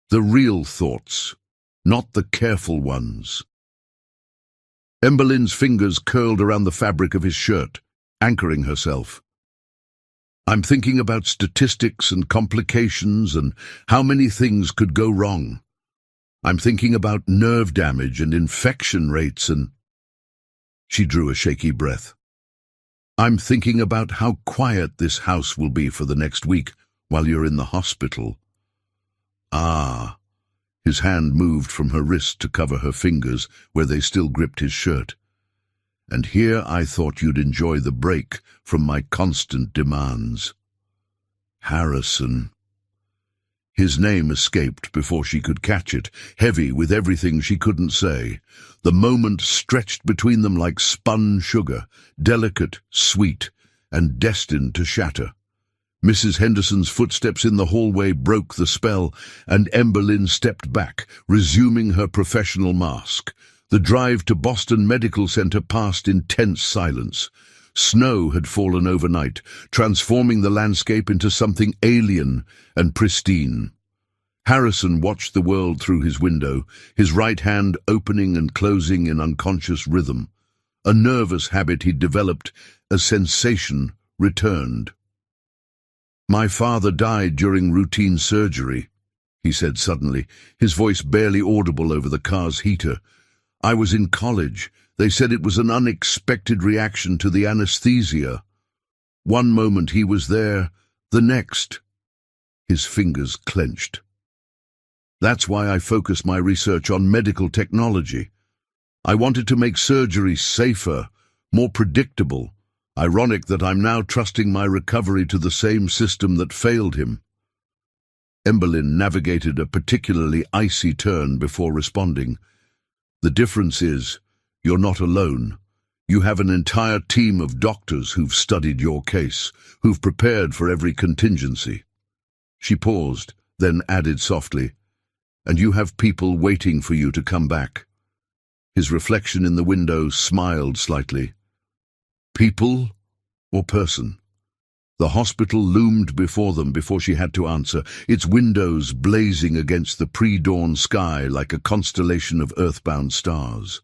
"The real thoughts, not the careful ones." Emberlyn's fingers curled around the fabric of his shirt, anchoring herself. "I'm thinking about statistics and complications and how many things could go wrong. I'm thinking about nerve damage and infection rates and—" She drew a shaky breath. "I'm thinking about how quiet this house will be for the next week while you're in the hospital." "Ah." His hand moved from her wrist to cover her fingers where they still gripped his shirt. "And here I thought you'd enjoy the break from my constant demands." "Harrison." His name escaped before she could catch it, heavy with everything she couldn't say. The moment stretched between them like spun sugar, delicate, sweet, and destined to shatter. Mrs. Henderson's footsteps in the hallway broke the spell, and Emberlyn stepped back, resuming her professional mask. The drive to Boston Medical Center passed in tense silence. Snow had fallen overnight, transforming the landscape into something alien and pristine. Harrison watched the world through his window, his right hand opening and closing in unconscious rhythm. A nervous habit he'd developed, a sensation, returned. "My father died during routine surgery," he said suddenly, his voice barely audible over the car's heater. "I was in college. They said it was an unexpected reaction to the anesthesia. One moment he was there, the next—" His fingers clenched. "That's why I focused my research on medical technology. I wanted to make surgery safer, more predictable. Ironic that I'm now trusting my recovery to the same system that failed him." Emberlyn navigated a particularly icy turn before responding. "The difference is, you're not alone. You have an entire team of doctors who've studied your case, who've prepared for every contingency." She paused, then added softly, "And you have people waiting for you to come back." His reflection in the window smiled slightly. "People or person?" The hospital loomed before them before she had to answer, its windows blazing against the pre-dawn sky like a constellation of earthbound stars.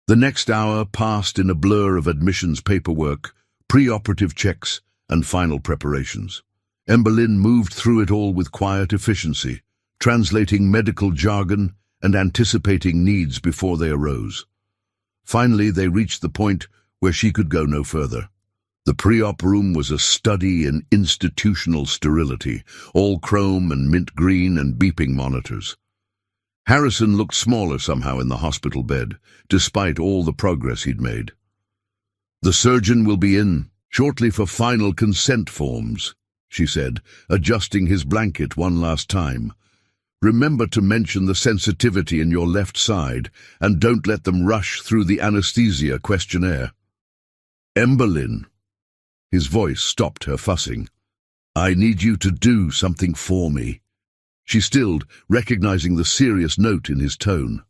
The next hour passed in a blur of admissions paperwork, pre-operative checks, and final preparations. Emberlyn moved through it all with quiet efficiency, translating medical jargon and anticipating needs before they arose. Finally, they reached the point where she could go no further. The pre-op room was a study in institutional sterility, all chrome and mint green and beeping monitors. Harrison looked smaller somehow in the hospital bed, despite all the progress he'd made. "The surgeon will be in shortly for final consent forms," she said, adjusting his blanket one last time. "Remember to mention the sensitivity in your left side, and don't let them rush through the anesthesia questionnaire." "Emberlyn." His voice stopped her fussing. "I need you to do something for me." She stilled, recognizing the serious note in his tone.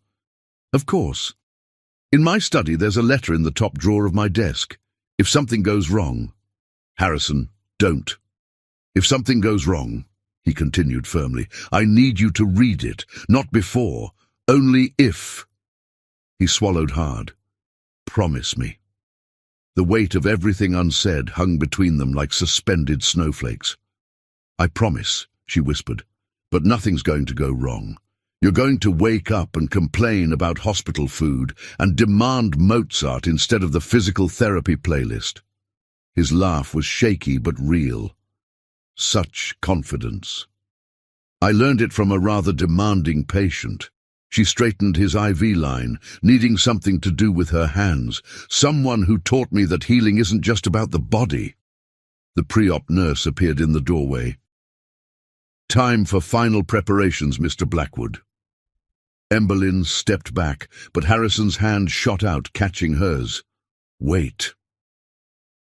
"Of course. In my study there's a letter in the top drawer of my desk. If something goes wrong—" "Harrison, don't. If something goes wrong," he continued firmly, "I need you to read it, not before, only if." He swallowed hard. "Promise me." The weight of everything unsaid hung between them like suspended snowflakes. "I promise," she whispered, "but nothing's going to go wrong. You're going to wake up and complain about hospital food and demand Mozart instead of the physical therapy playlist." His laugh was shaky but real. Such confidence. "I learned it from a rather demanding patient." She straightened his IV line, needing something to do with her hands. "Someone who taught me that healing isn't just about the body." The pre-op nurse appeared in the doorway. "Time for final preparations, Mr. Blackwood." Emberlyn stepped back, but Harrison's hand shot out, catching hers. Wait.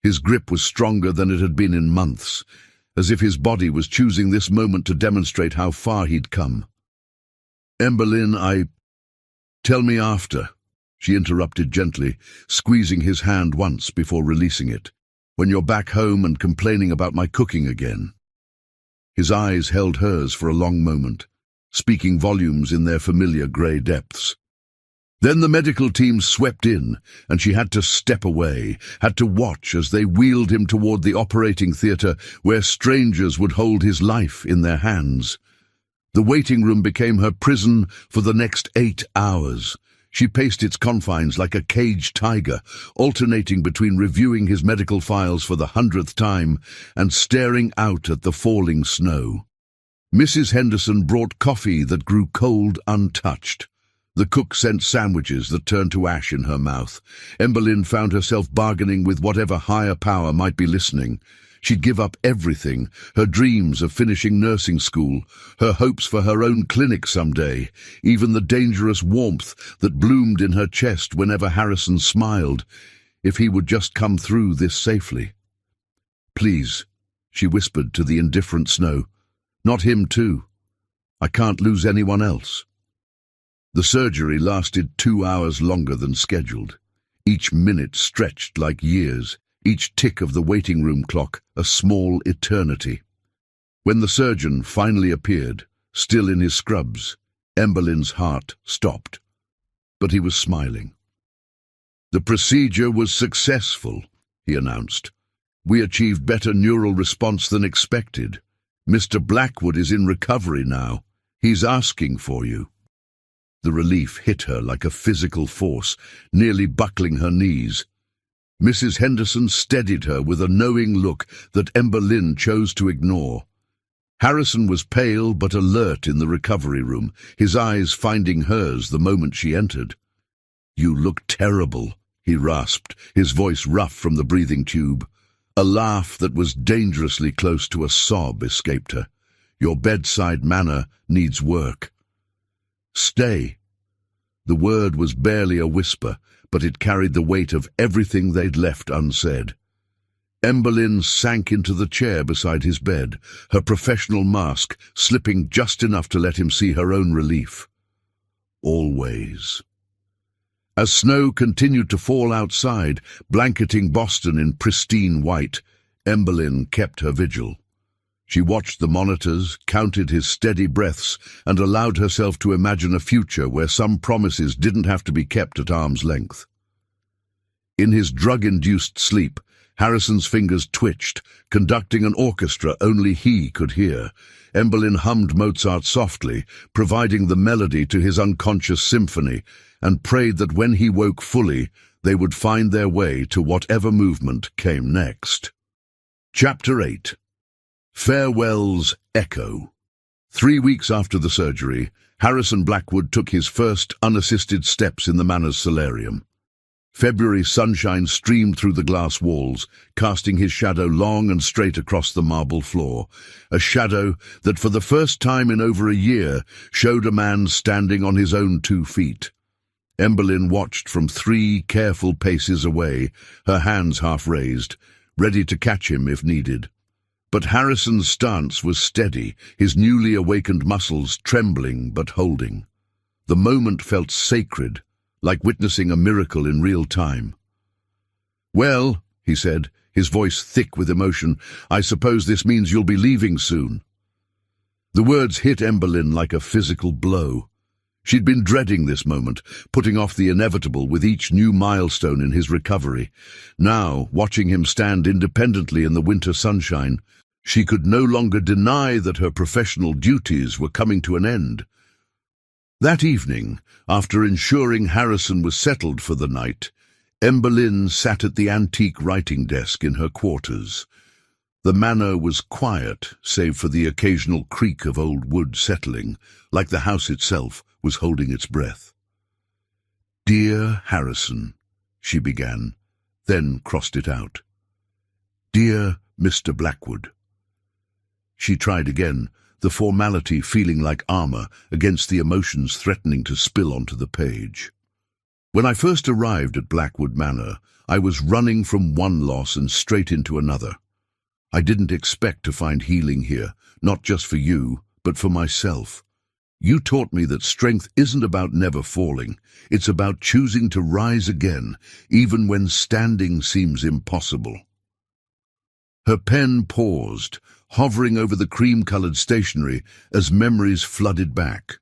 His grip was stronger than it had been in months, as if his body was choosing this moment to demonstrate how far he'd come. Emberlyn, Tell me after, she interrupted gently, squeezing his hand once before releasing it. When you're back home and complaining about my cooking again. His eyes held hers for a long moment, speaking volumes in their familiar grey depths. Then the medical team swept in, and she had to step away, had to watch as they wheeled him toward the operating theatre where strangers would hold his life in their hands. The waiting room became her prison for the next 8 hours. She paced its confines like a caged tiger, alternating between reviewing his medical files for the 100th time and staring out at the falling snow. Mrs. Henderson brought coffee that grew cold untouched. The cook sent sandwiches that turned to ash in her mouth. Emberlyn found herself bargaining with whatever higher power might be listening. She'd give up everything, her dreams of finishing nursing school, her hopes for her own clinic someday, even the dangerous warmth that bloomed in her chest whenever Harrison smiled, if he would just come through this safely. Please, she whispered to the indifferent snow. Not him too. I can't lose anyone else. The surgery lasted 2 hours longer than scheduled. Each minute stretched like years, each tick of the waiting room clock a small eternity. When the surgeon finally appeared, still in his scrubs, Emberlyn's heart stopped. But he was smiling. The procedure was successful, he announced. We achieved better neural response than expected. Mr. Blackwood is in recovery now. He's asking for you. The relief hit her like a physical force, nearly buckling her knees. Mrs. Henderson steadied her with a knowing look that Emberlyn chose to ignore. Harrison was pale but alert in the recovery room, his eyes finding hers the moment she entered. You look terrible, he rasped, his voice rough from the breathing tube. A laugh that was dangerously close to a sob escaped her. Your bedside manner needs work. Stay. The word was barely a whisper, but it carried the weight of everything they'd left unsaid. Emberlyn sank into the chair beside his bed, her professional mask slipping just enough to let him see her own relief. Always. As snow continued to fall outside, blanketing Boston in pristine white, Emberlyn kept her vigil. She watched the monitors, counted his steady breaths, and allowed herself to imagine a future where some promises didn't have to be kept at arm's length. In his drug-induced sleep, Harrison's fingers twitched, conducting an orchestra only he could hear. Emberlyn hummed Mozart softly, providing the melody to his unconscious symphony, and prayed that when he woke fully, they would find their way to whatever movement came next. Chapter 8. Farewell's Echo. 3 weeks after the surgery, Harrison Blackwood took his first unassisted steps in the Manor's solarium. February sunshine streamed through the glass walls, casting his shadow long and straight across the marble floor, a shadow that for the first time in over a year showed a man standing on his own 2 feet. Emberlyn watched from 3 careful paces away, her hands half raised, ready to catch him if needed. But Harrison's stance was steady, his newly awakened muscles trembling but holding. The moment felt sacred, like witnessing a miracle in real time. "Well," he said, his voice thick with emotion, "I suppose this means you'll be leaving soon." The words hit Emberlyn like a physical blow. She'd been dreading this moment, putting off the inevitable with each new milestone in his recovery. Now, watching him stand independently in the winter sunshine, she could no longer deny that her professional duties were coming to an end. That evening, after ensuring Harrison was settled for the night, Emberlyn sat at the antique writing desk in her quarters. The manor was quiet, save for the occasional creak of old wood settling, like the house itself was holding its breath. "Dear Harrison," she began, then crossed it out. "Dear Mr. Blackwood." She tried again, the formality feeling like armor against the emotions threatening to spill onto the page. When I first arrived at Blackwood Manor, I was running from one loss and straight into another. I didn't expect to find healing here, not just for you, but for myself. You taught me that strength isn't about never falling. It's about choosing to rise again, even when standing seems impossible. Her pen paused, hovering over the cream-colored stationery as memories flooded back.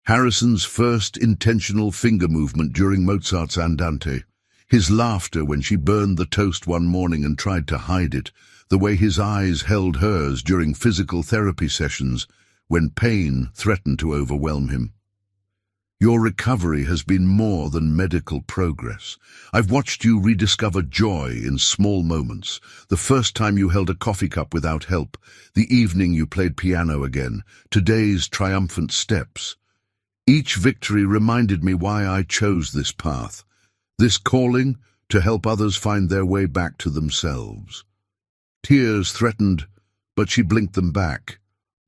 Harrison's first intentional finger movement during Mozart's Andante, his laughter when she burned the toast one morning and tried to hide it, the way his eyes held hers during physical therapy sessions when pain threatened to overwhelm him. Your recovery has been more than medical progress. I've watched you rediscover joy in small moments. The first time you held a coffee cup without help, the evening you played piano again, today's triumphant steps. Each victory reminded me why I chose this path, this calling to help others find their way back to themselves. Tears threatened, but she blinked them back.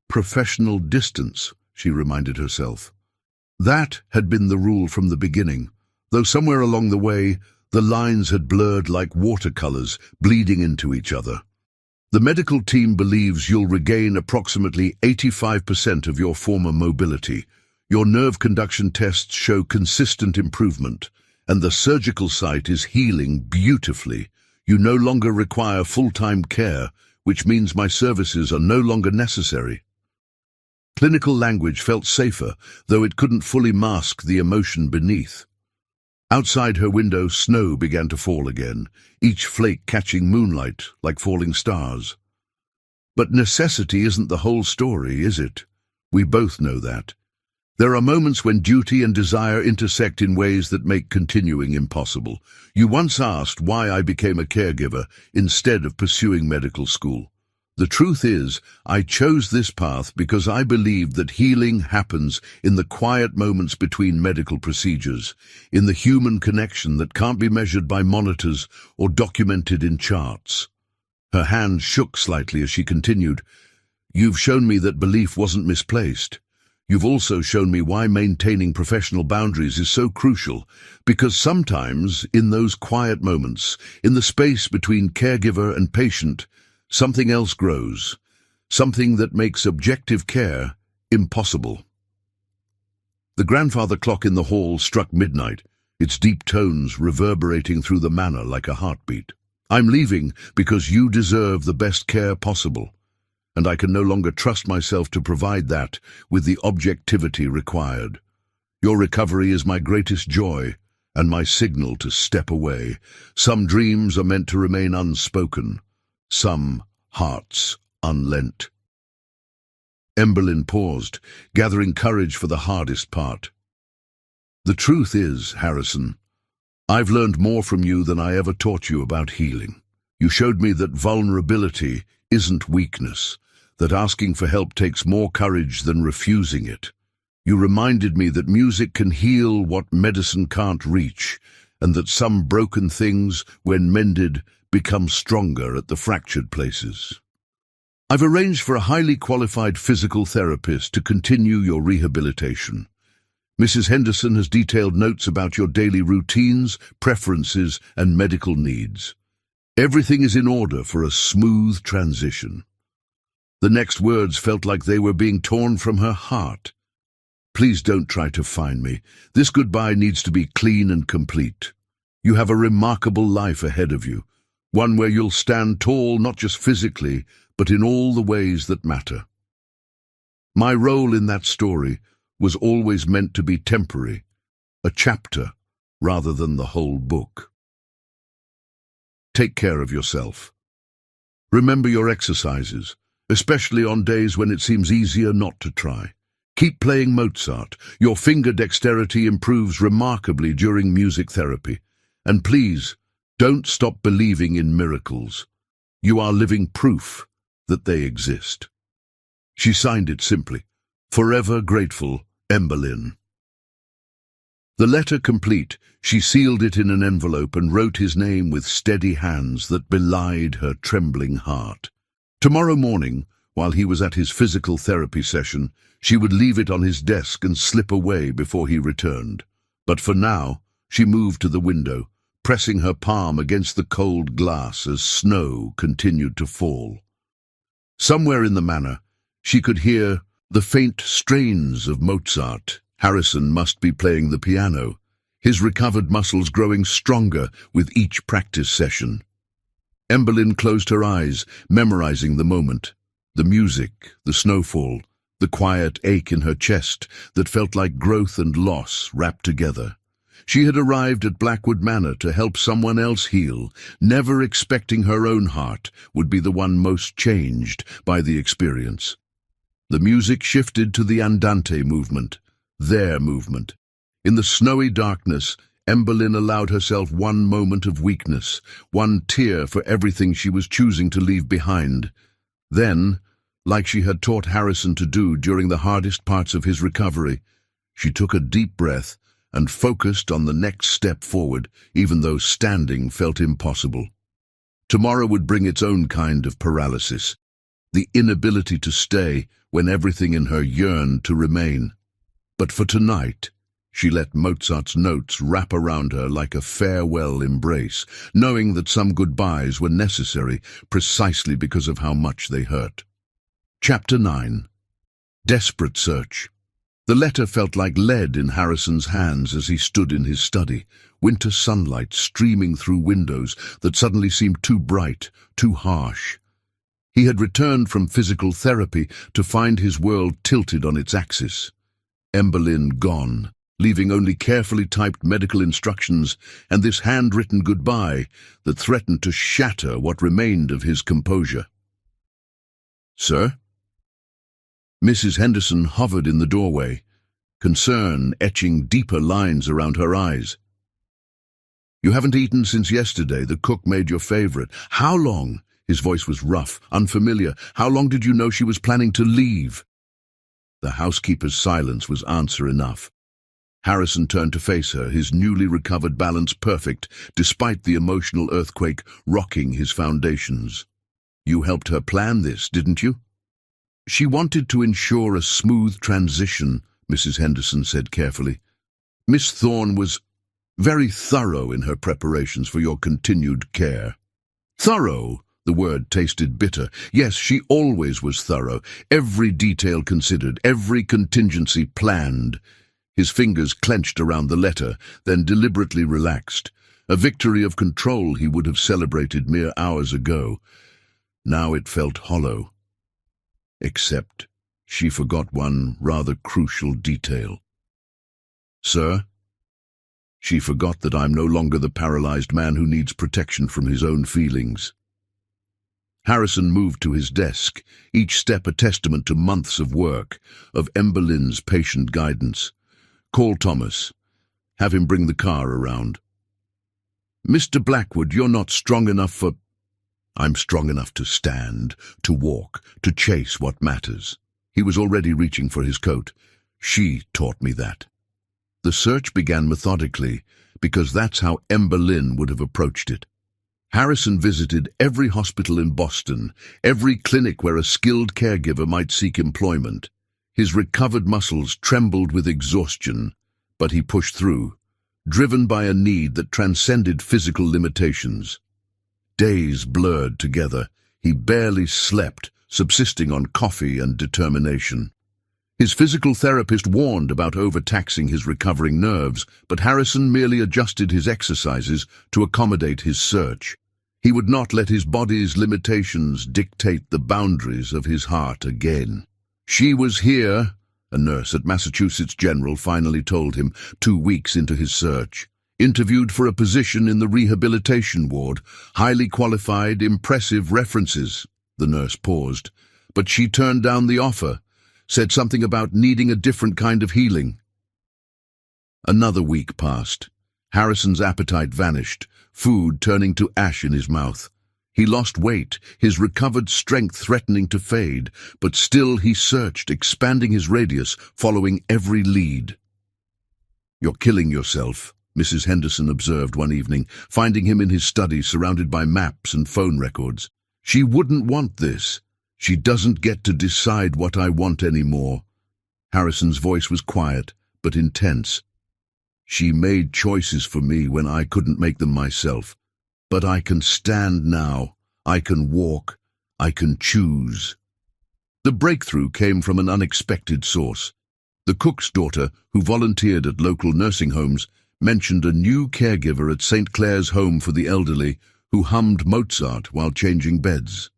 Professional distance, she reminded herself. That had been the rule from the beginning, though somewhere along the way, the lines had blurred like watercolors, bleeding into each other. The medical team believes you'll regain approximately 85% of your former mobility. Your nerve conduction tests show consistent improvement, and the surgical site is healing beautifully. You no longer require full-time care, which means my services are no longer necessary. Clinical language felt safer, though it couldn't fully mask the emotion beneath. Outside her window, snow began to fall again, each flake catching moonlight like falling stars. But necessity isn't the whole story, is it? We both know that. There are moments when duty and desire intersect in ways that make continuing impossible. You once asked why I became a caregiver instead of pursuing medical school. The truth is, I chose this path because I believed that healing happens in the quiet moments between medical procedures, in the human connection that can't be measured by monitors or documented in charts. Her hand shook slightly as she continued, "You've shown me that belief wasn't misplaced. You've also shown me why maintaining professional boundaries is so crucial, because sometimes, in those quiet moments, in the space between caregiver and patient, something else grows, something that makes objective care impossible." The grandfather clock in the hall struck midnight, its deep tones reverberating through the manor like a heartbeat. "I'm leaving because you deserve the best care possible, and I can no longer trust myself to provide that with the objectivity required. Your recovery is my greatest joy and my signal to step away. Some dreams are meant to remain unspoken, some hearts unlent." Emberlyn paused, gathering courage for the hardest part. "The truth is, Harrison, I've learned more from you than I ever taught you about healing. You showed me that vulnerability isn't weakness, that asking for help takes more courage than refusing it. You reminded me that music can heal what medicine can't reach, and that some broken things, when mended, become stronger at the fractured places. I've arranged for a highly qualified physical therapist to continue your rehabilitation. Mrs. Henderson has detailed notes about your daily routines, preferences, and medical needs. Everything is in order for a smooth transition." The next words felt like they were being torn from her heart. "Please don't try to find me. This goodbye needs to be clean and complete. You have a remarkable life ahead of you, one where you'll stand tall not just physically, but in all the ways that matter. My role in that story was always meant to be temporary, a chapter rather than the whole book. Take care of yourself. Remember your exercises, especially on days when it seems easier not to try. Keep playing Mozart. Your finger dexterity improves remarkably during music therapy. And please, don't stop believing in miracles. You are living proof that they exist." She signed it simply, "Forever grateful, Emberlyn." The letter complete, she sealed it in an envelope and wrote his name with steady hands that belied her trembling heart. Tomorrow morning, While he was at his physical therapy session, she would leave it on his desk and slip away before he returned. But for now, she moved to the window, pressing her palm against the cold glass as snow continued to fall. Somewhere in the manor, she could hear the faint strains of Mozart. Harrison must be playing the piano, his recovered muscles growing stronger with each practice session. Emberlyn closed her eyes, memorizing the moment. The music, the snowfall, the quiet ache in her chest that felt like growth and loss wrapped together. She had arrived at Blackwood Manor to help someone else heal, never expecting her own heart would be the one most changed by the experience. The music shifted to the andante movement, their movement. In the snowy darkness, Emberlyn allowed herself one moment of weakness, one tear for everything she was choosing to leave behind. Then, like she had taught Harrison to do during the hardest parts of his recovery, she took a deep breath and focused on the next step forward, even though standing felt impossible. Tomorrow would bring its own kind of paralysis, the inability to stay when everything in her yearned to remain. But for tonight, she let Mozart's notes wrap around her like a farewell embrace, knowing that some goodbyes were necessary precisely because of how much they hurt. Chapter 9. Desperate Search. The letter felt like lead in Harrison's hands as he stood in his study, winter sunlight streaming through windows that suddenly seemed too bright, too harsh. He had returned from physical therapy to find his world tilted on its axis. Emberlyn gone, leaving only carefully typed medical instructions and this handwritten goodbye that threatened to shatter what remained of his composure. "Sir?" Mrs. Henderson hovered in the doorway, concern etching deeper lines around her eyes. "You haven't eaten since yesterday. The cook made your favorite. How long?" His voice was rough, unfamiliar. "How long did you know she was planning to leave?" The housekeeper's silence was answer enough. Harrison turned to face her, his newly recovered balance perfect, despite the emotional earthquake rocking his foundations. "You helped her plan this, didn't you?" "She wanted to ensure a smooth transition," Mrs. Henderson said carefully. "Miss Thorne was very thorough in her preparations for your continued care." "Thorough?" The word tasted bitter. Yes, she always was thorough, every detail considered, every contingency planned. His fingers clenched around the letter, then deliberately relaxed. A victory of control he would have celebrated mere hours ago. Now it felt hollow. Except she forgot one rather crucial detail. "Sir?" She forgot that I'm no longer the paralyzed man who needs protection from his own feelings. Harrison moved to his desk, each step a testament to months of work, of Emberlyn's patient guidance. "Call Thomas. Have him bring the car around." "Mr. Blackwood, you're not strong enough for—" "I'm strong enough to stand, to walk, to chase what matters." He was already reaching for his coat. "She taught me that." The search began methodically, because that's how Emberlyn would have approached it. Harrison visited every hospital in Boston, every clinic where a skilled caregiver might seek employment. His recovered muscles trembled with exhaustion, but he pushed through, driven by a need that transcended physical limitations. Days blurred together. He barely slept, subsisting on coffee and determination. His physical therapist warned about overtaxing his recovering nerves, but Harrison merely adjusted his exercises to accommodate his search. He would not let his body's limitations dictate the boundaries of his heart again. "She was here," a nurse at Massachusetts General finally told him 2 weeks into his search. "Interviewed for a position in the rehabilitation ward. Highly qualified, impressive references." The nurse paused. "But she turned down the offer. Said something about needing a different kind of healing." Another week passed. Harrison's appetite vanished, food turning to ash in his mouth. He lost weight, his recovered strength threatening to fade, but still he searched, expanding his radius, following every lead. "You're killing yourself," Mrs. Henderson observed one evening, finding him in his study surrounded by maps and phone records. She wouldn't want this. She doesn't get to decide what I want anymore. Harrison's voice was quiet, but intense. She made choices for me when I couldn't make them myself. But I can stand now. I can walk. I can choose. The breakthrough came from an unexpected source. The cook's daughter, who volunteered at local nursing homes, mentioned a new caregiver at St. Clair's Home for the Elderly who hummed Mozart while changing beds.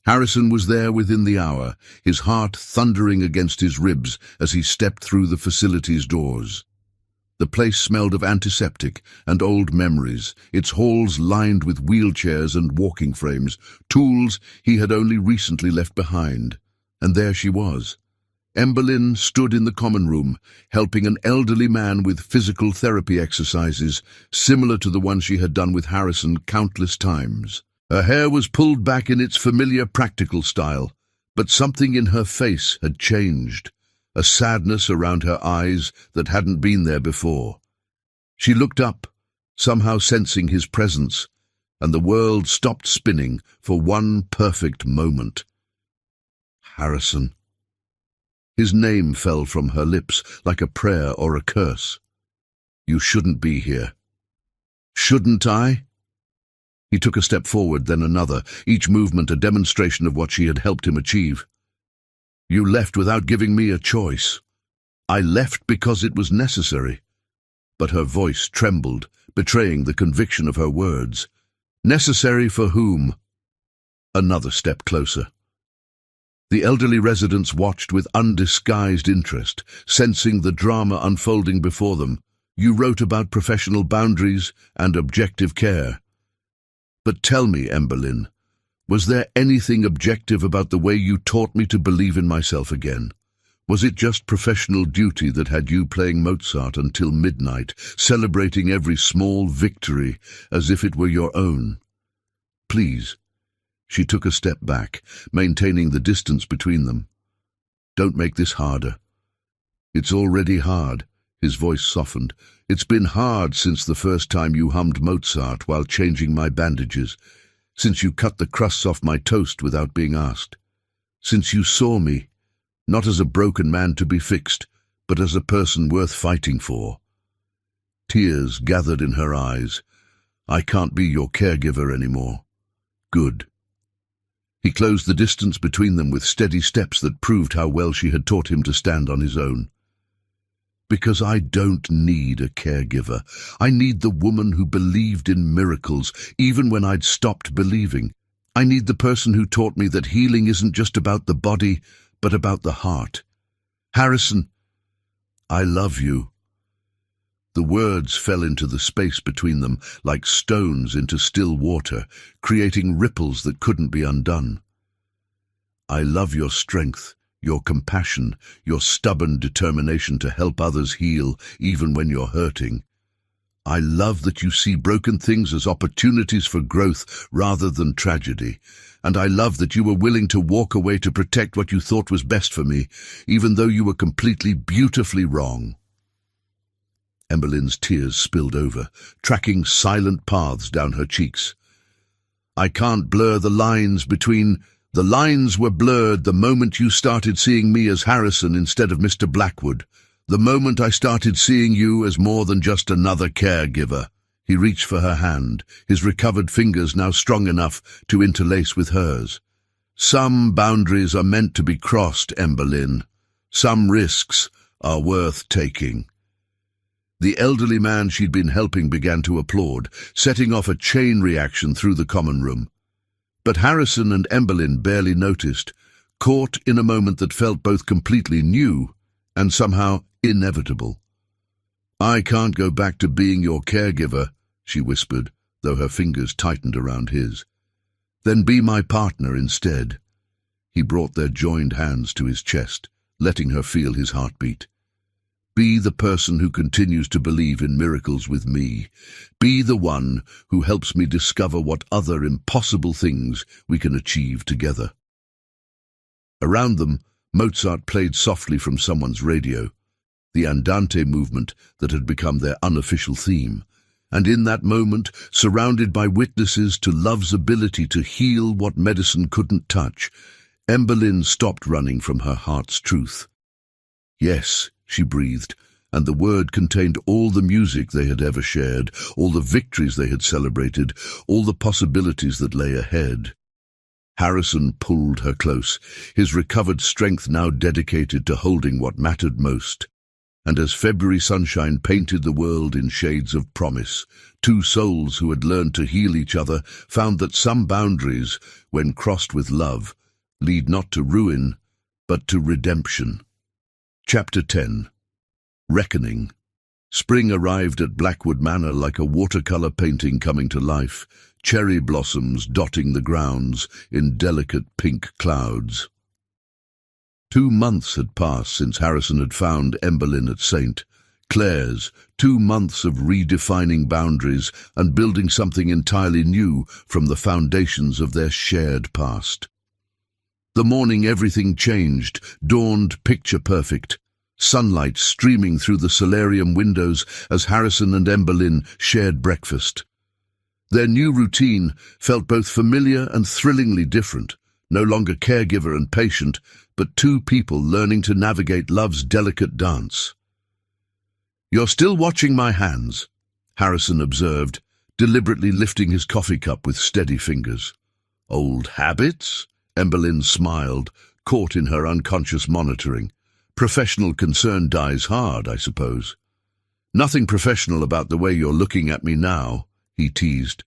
Harrison was there within the hour, his heart thundering against his ribs as he stepped through the facility's doors. The place smelled of antiseptic and old memories, its halls lined with wheelchairs and walking frames, tools he had only recently left behind. And there she was. Emberlyn stood in the common room, helping an elderly man with physical therapy exercises, similar to the one she had done with Harrison countless times. Her hair was pulled back in its familiar practical style, but something in her face had changed, a sadness around her eyes that hadn't been there before. She looked up, somehow sensing his presence, and the world stopped spinning for one perfect moment. Harrison. His name fell from her lips like a prayer or a curse. You shouldn't be here. Shouldn't I? He took a step forward, then another, each movement a demonstration of what she had helped him achieve. You left without giving me a choice. I left because it was necessary. But her voice trembled, betraying the conviction of her words. Necessary for whom? Another step closer. The elderly residents watched with undisguised interest, sensing the drama unfolding before them. You wrote about professional boundaries and objective care. But tell me, Emberlyn, was there anything objective about the way you taught me to believe in myself again? Was it just professional duty that had you playing Mozart until midnight, celebrating every small victory as if it were your own? Please. She took a step back, maintaining the distance between them. Don't make this harder. It's already hard. His voice softened. It's been hard since the first time you hummed Mozart while changing my bandages, since you cut the crusts off my toast without being asked, since you saw me, not as a broken man to be fixed, but as a person worth fighting for. Tears gathered in her eyes. I can't be your caregiver anymore. Good. He closed the distance between them with steady steps that proved how well she had taught him to stand on his own. Because I don't need a caregiver. I need the woman who believed in miracles, even when I'd stopped believing. I need the person who taught me that healing isn't just about the body, but about the heart. Harrison, I love you. The words fell into the space between them like stones into still water, creating ripples that couldn't be undone. I love your strength, your compassion, your stubborn determination to help others heal even when you're hurting. I love that you see broken things as opportunities for growth rather than tragedy. And I love that you were willing to walk away to protect what you thought was best for me, even though you were completely beautifully wrong. Emberlyn's tears spilled over, tracking silent paths down her cheeks. I can't blur the lines between... The lines were blurred the moment you started seeing me as Harrison instead of Mr. Blackwood. The moment I started seeing you as more than just another caregiver. He reached for her hand, his recovered fingers now strong enough to interlace with hers. Some boundaries are meant to be crossed, Emberlyn. Some risks are worth taking. The elderly man she'd been helping began to applaud, setting off a chain reaction through the common room. But Harrison and Emberlyn barely noticed, caught in a moment that felt both completely new and somehow inevitable. I can't go back to being your caregiver, she whispered, though her fingers tightened around his. Then be my partner instead. He brought their joined hands to his chest, letting her feel his heartbeat. Be the person who continues to believe in miracles with me. Be the one who helps me discover what other impossible things we can achieve together. Around them, Mozart played softly from someone's radio, the Andante movement that had become their unofficial theme. And in that moment, surrounded by witnesses to love's ability to heal what medicine couldn't touch, Emberlyn stopped running from her heart's truth. Yes, she breathed, and the word contained all the music they had ever shared, all the victories they had celebrated, all the possibilities that lay ahead. Harrison pulled her close, his recovered strength now dedicated to holding what mattered most. And as February sunshine painted the world in shades of promise, two souls who had learned to heal each other found that some boundaries, when crossed with love, lead not to ruin, but to redemption. Chapter 10. Reckoning. Spring arrived at Blackwood Manor like a watercolor painting coming to life, cherry blossoms dotting the grounds in delicate pink clouds. 2 months had passed since Harrison had found Emberlyn at St. Clair's, 2 months of redefining boundaries and building something entirely new from the foundations of their shared past. The morning everything changed, dawned picture-perfect. Sunlight streaming through the solarium windows as Harrison and Emberlyn shared breakfast. Their new routine felt both familiar and thrillingly different, no longer caregiver and patient, but two people learning to navigate love's delicate dance. "You're still watching my hands," Harrison observed, deliberately lifting his coffee cup with steady fingers. "Old habits?" Emberlyn smiled, caught in her unconscious monitoring. "Professional concern dies hard, I suppose." "Nothing professional about the way you're looking at me now," he teased,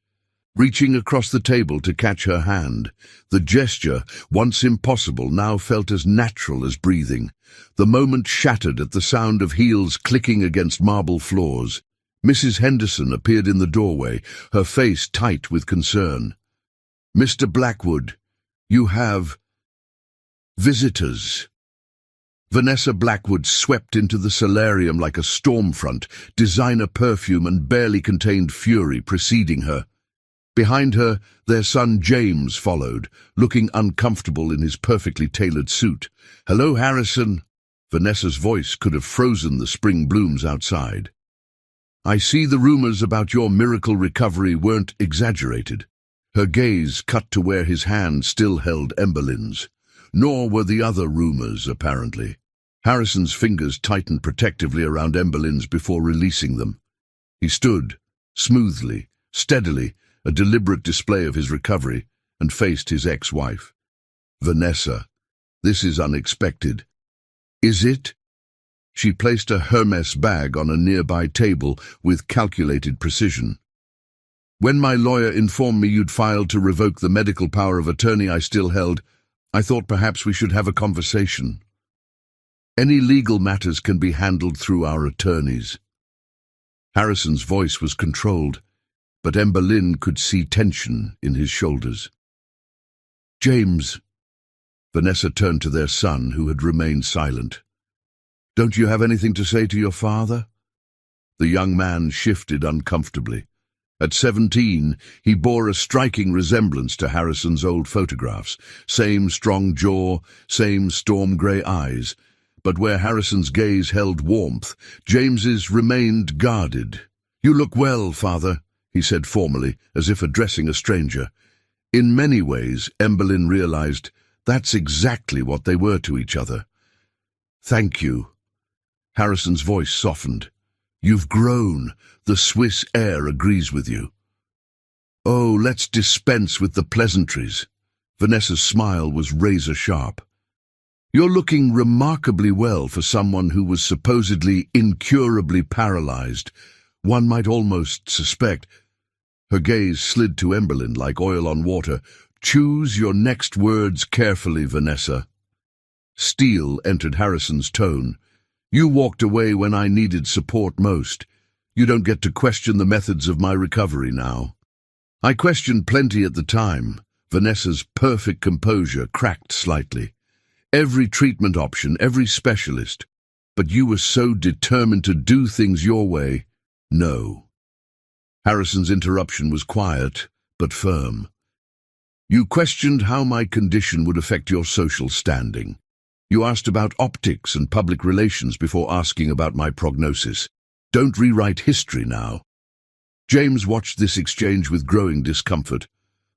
reaching across the table to catch her hand. The gesture, once impossible, now felt as natural as breathing. The moment shattered at the sound of heels clicking against marble floors. Mrs. Henderson appeared in the doorway, her face tight with concern. "Mr. Blackwood, you have visitors." Vanessa Blackwood swept into the solarium like a storm front, designer perfume and barely contained fury preceding her. Behind her, their son James followed, looking uncomfortable in his perfectly tailored suit. "Hello, Harrison." Vanessa's voice could have frozen the spring blooms outside. "I see the rumors about your miracle recovery weren't exaggerated." Her gaze cut to where his hand still held Emberlyn's. Nor were the other rumors, apparently. Harrison's fingers tightened protectively around Emberlyn's before releasing them. He stood, smoothly, steadily, a deliberate display of his recovery, and faced his ex-wife. "Vanessa, this is unexpected." "Is it?" She placed a Hermes bag on a nearby table with calculated precision. "When my lawyer informed me you'd filed to revoke the medical power of attorney I still held, I thought perhaps we should have a conversation. Any legal matters can be handled through our attorneys." Harrison's voice was controlled, but Emberlyn could see tension in his shoulders. "James," Vanessa turned to their son, who had remained silent. "Don't you have anything to say to your father?" The young man shifted uncomfortably. At 17, he bore a striking resemblance to Harrison's old photographs. Same strong jaw, same storm-grey eyes. But where Harrison's gaze held warmth, James's remained guarded. "You look well, father," he said formally, as if addressing a stranger. In many ways, Emberlyn realized that's exactly what they were to each other. "Thank you." Harrison's voice softened. "You've grown. The Swiss air agrees with you." "Oh, let's dispense with the pleasantries." Vanessa's smile was razor-sharp. "You're looking remarkably well for someone who was supposedly incurably paralyzed. One might almost suspect." Her gaze slid to Emberlyn like oil on water. "Choose your next words carefully, Vanessa." Steel entered Harrison's tone. "You walked away when I needed support most. You don't get to question the methods of my recovery now." "I questioned plenty at the time." Vanessa's perfect composure cracked slightly. "Every treatment option, every specialist. But you were so determined to do things your way." "No." Harrison's interruption was quiet, but firm. "You questioned how my condition would affect your social standing. You asked about optics and public relations before asking about my prognosis. Don't rewrite history now." James watched this exchange with growing discomfort.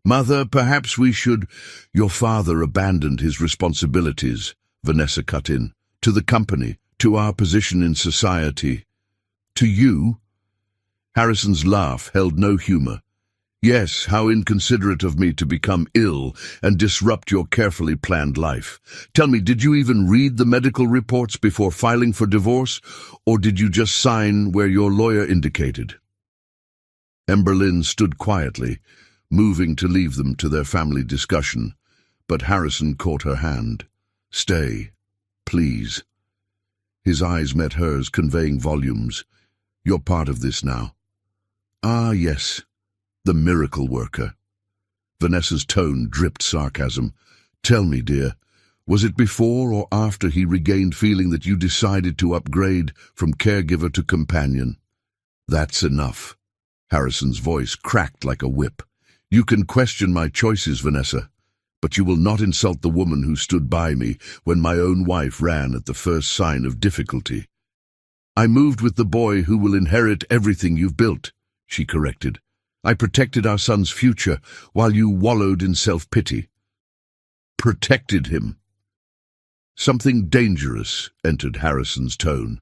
Mother, perhaps we should— Your father abandoned his responsibilities, Vanessa cut in, to the company, to our position in society. To you? Harrison's laugh held no humor. Yes, how inconsiderate of me to become ill and disrupt your carefully planned life. Tell me, did you even read the medical reports before filing for divorce, or did you just sign where your lawyer indicated? Emberlyn stood quietly, moving to leave them to their family discussion, but Harrison caught her hand. Stay, please. His eyes met hers, conveying volumes. You're part of this now. Ah, yes. The miracle worker. Vanessa's tone dripped sarcasm. Tell me, dear, was it before or after he regained feeling that you decided to upgrade from caregiver to companion? That's enough. Harrison's voice cracked like a whip. You can question my choices, Vanessa, but you will not insult the woman who stood by me when my own wife ran at the first sign of difficulty. I moved with the boy who will inherit everything you've built, she corrected. I protected our son's future while you wallowed in self-pity. Protected him. Something dangerous entered Harrison's tone.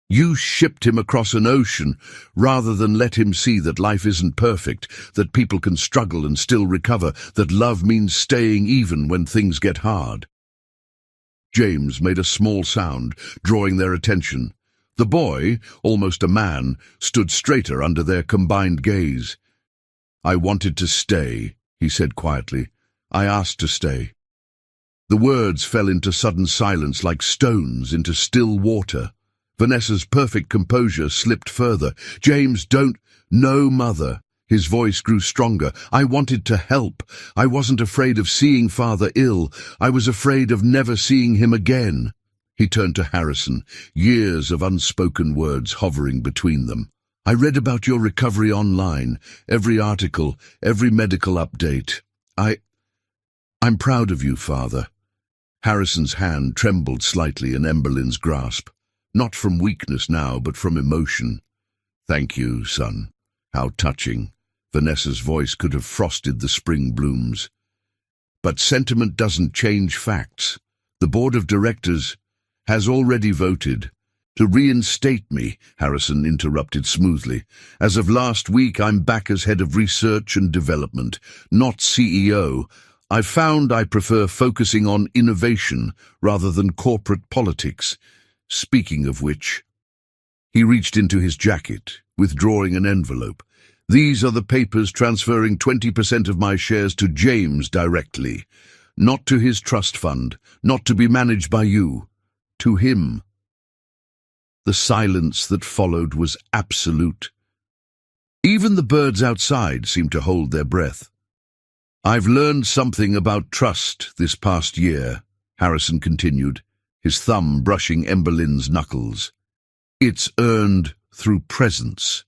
You shipped him across an ocean rather than let him see that life isn't perfect, that people can struggle and still recover, that love means staying even when things get hard. James made a small sound, drawing their attention. The boy, almost a man, stood straighter under their combined gaze. I wanted to stay, he said quietly. I asked to stay. The words fell into sudden silence like stones into still water. Vanessa's perfect composure slipped further. James, don't— No, Mother. His voice grew stronger. I wanted to help. I wasn't afraid of seeing Father ill. I was afraid of never seeing him again. He turned to Harrison, years of unspoken words hovering between them. I read about your recovery online, every article, every medical update. I'm proud of you, Father. Harrison's hand trembled slightly in Emberlyn's grasp, not from weakness now, but from emotion. Thank you, son. How touching. Vanessa's voice could have frosted the spring blooms. But sentiment doesn't change facts. The board of directors has already voted to reinstate me, Harrison interrupted smoothly. As of last week, I'm back as head of research and development, not CEO. I've found I prefer focusing on innovation rather than corporate politics. Speaking of which, he reached into his jacket, withdrawing an envelope. These are the papers transferring 20% of my shares to James directly, not to his trust fund, not to be managed by you, to him. The silence that followed was absolute. Even the birds outside seemed to hold their breath. I've learned something about trust this past year, Harrison continued, his thumb brushing Emberlyn's knuckles. It's earned through presence,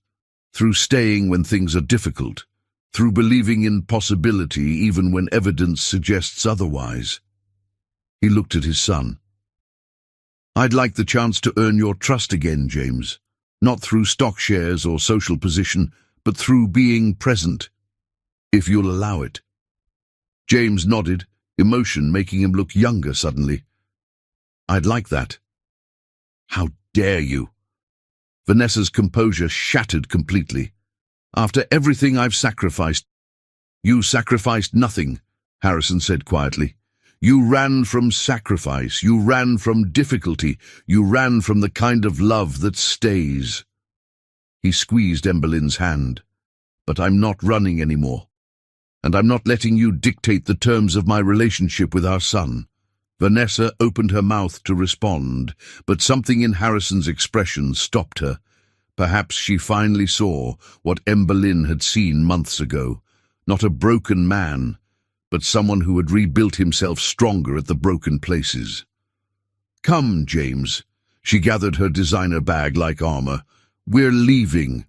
through staying when things are difficult, through believing in possibility even when evidence suggests otherwise. He looked at his son. I'd like the chance to earn your trust again, James, not through stock shares or social position, but through being present, if you'll allow it. James nodded, emotion making him look younger suddenly. I'd like that. How dare you? Vanessa's composure shattered completely. After everything I've sacrificed— You sacrificed nothing, Harrison said quietly. You ran from sacrifice, you ran from difficulty, you ran from the kind of love that stays. He squeezed Emberlyn's hand. But I'm not running anymore. And I'm not letting you dictate the terms of my relationship with our son. Vanessa opened her mouth to respond, but something in Harrison's expression stopped her. Perhaps she finally saw what Emberlyn had seen months ago. Not a broken man, but someone who had rebuilt himself stronger at the broken places. Come, James. She gathered her designer bag like armor. We're leaving.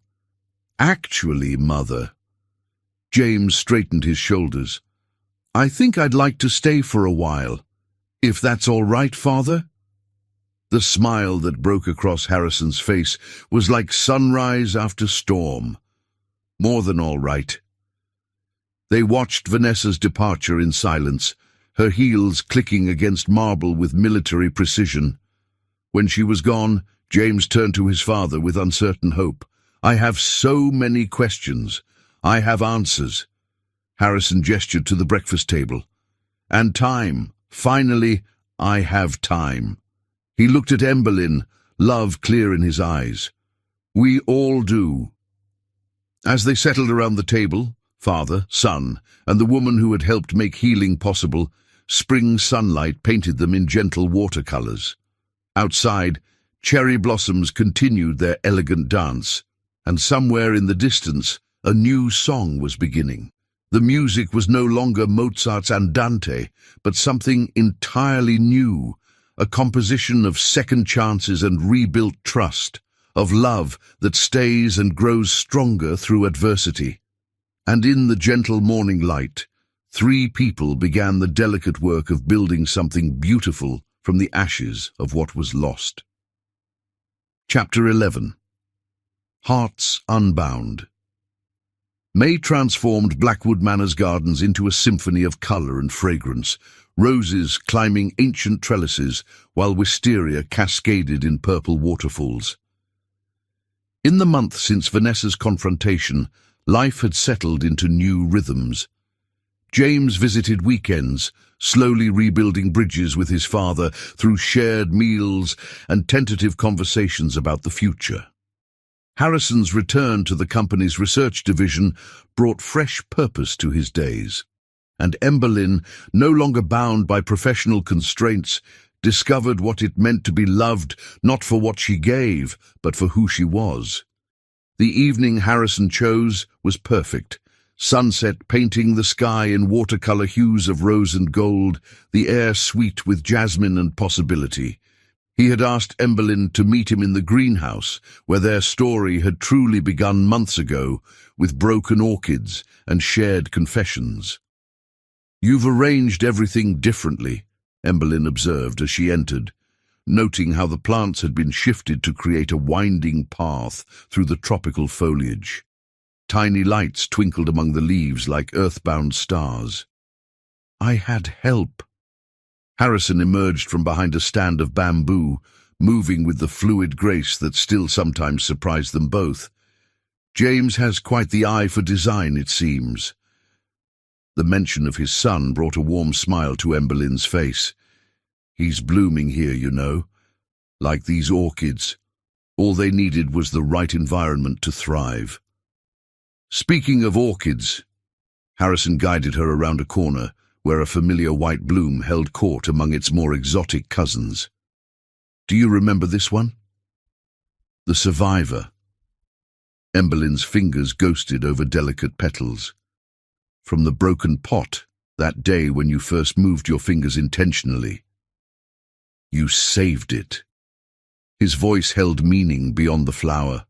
Actually, Mother. James straightened his shoulders. I think I'd like to stay for a while. If that's all right, Father? The smile that broke across Harrison's face was like sunrise after storm. More than all right. They watched Vanessa's departure in silence, her heels clicking against marble with military precision. When she was gone, James turned to his father with uncertain hope. "I have so many questions. I have answers." Harrison gestured to the breakfast table. "And time. Finally, I have time." He looked at Emberlyn, love clear in his eyes. "We all do." As they settled around the table, father, son, and the woman who had helped make healing possible, spring sunlight painted them in gentle watercolors. Outside, cherry blossoms continued their elegant dance, and somewhere in the distance, a new song was beginning. The music was no longer Mozart's Andante, but something entirely new, a composition of second chances and rebuilt trust, of love that stays and grows stronger through adversity. And in the gentle morning light, 3 people began the delicate work of building something beautiful from the ashes of what was lost. Chapter 11. Hearts Unbound. May transformed Blackwood Manor's gardens into a symphony of colour and fragrance, roses climbing ancient trellises, while wisteria cascaded in purple waterfalls. In the month since Vanessa's confrontation, life had settled into new rhythms. James visited weekends, slowly rebuilding bridges with his father through shared meals and tentative conversations about the future. Harrison's return to the company's research division brought fresh purpose to his days, and Emberlyn, no longer bound by professional constraints, discovered what it meant to be loved not for what she gave, but for who she was. The evening Harrison chose was perfect. Sunset painting the sky in watercolor hues of rose and gold, the air sweet with jasmine and possibility. He had asked Emberlyn to meet him in the greenhouse, where their story had truly begun months ago, with broken orchids and shared confessions. "You've arranged everything differently," Emberlyn observed as she entered, noting how the plants had been shifted to create a winding path through the tropical foliage. Tiny lights twinkled among the leaves like earthbound stars. "I had help." Harrison emerged from behind a stand of bamboo, moving with the fluid grace that still sometimes surprised them both. "James has quite the eye for design, it seems." The mention of his son brought a warm smile to Emberlyn's face. "He's blooming here, you know. Like these orchids. All they needed was the right environment to thrive." Speaking of orchids, Harrison guided her around a corner where a familiar white bloom held court among its more exotic cousins. "Do you remember this one?" "The Survivor." Emberlyn's fingers ghosted over delicate petals. "From the broken pot, that day when you first moved your fingers intentionally. You saved it." His voice held meaning beyond the flower.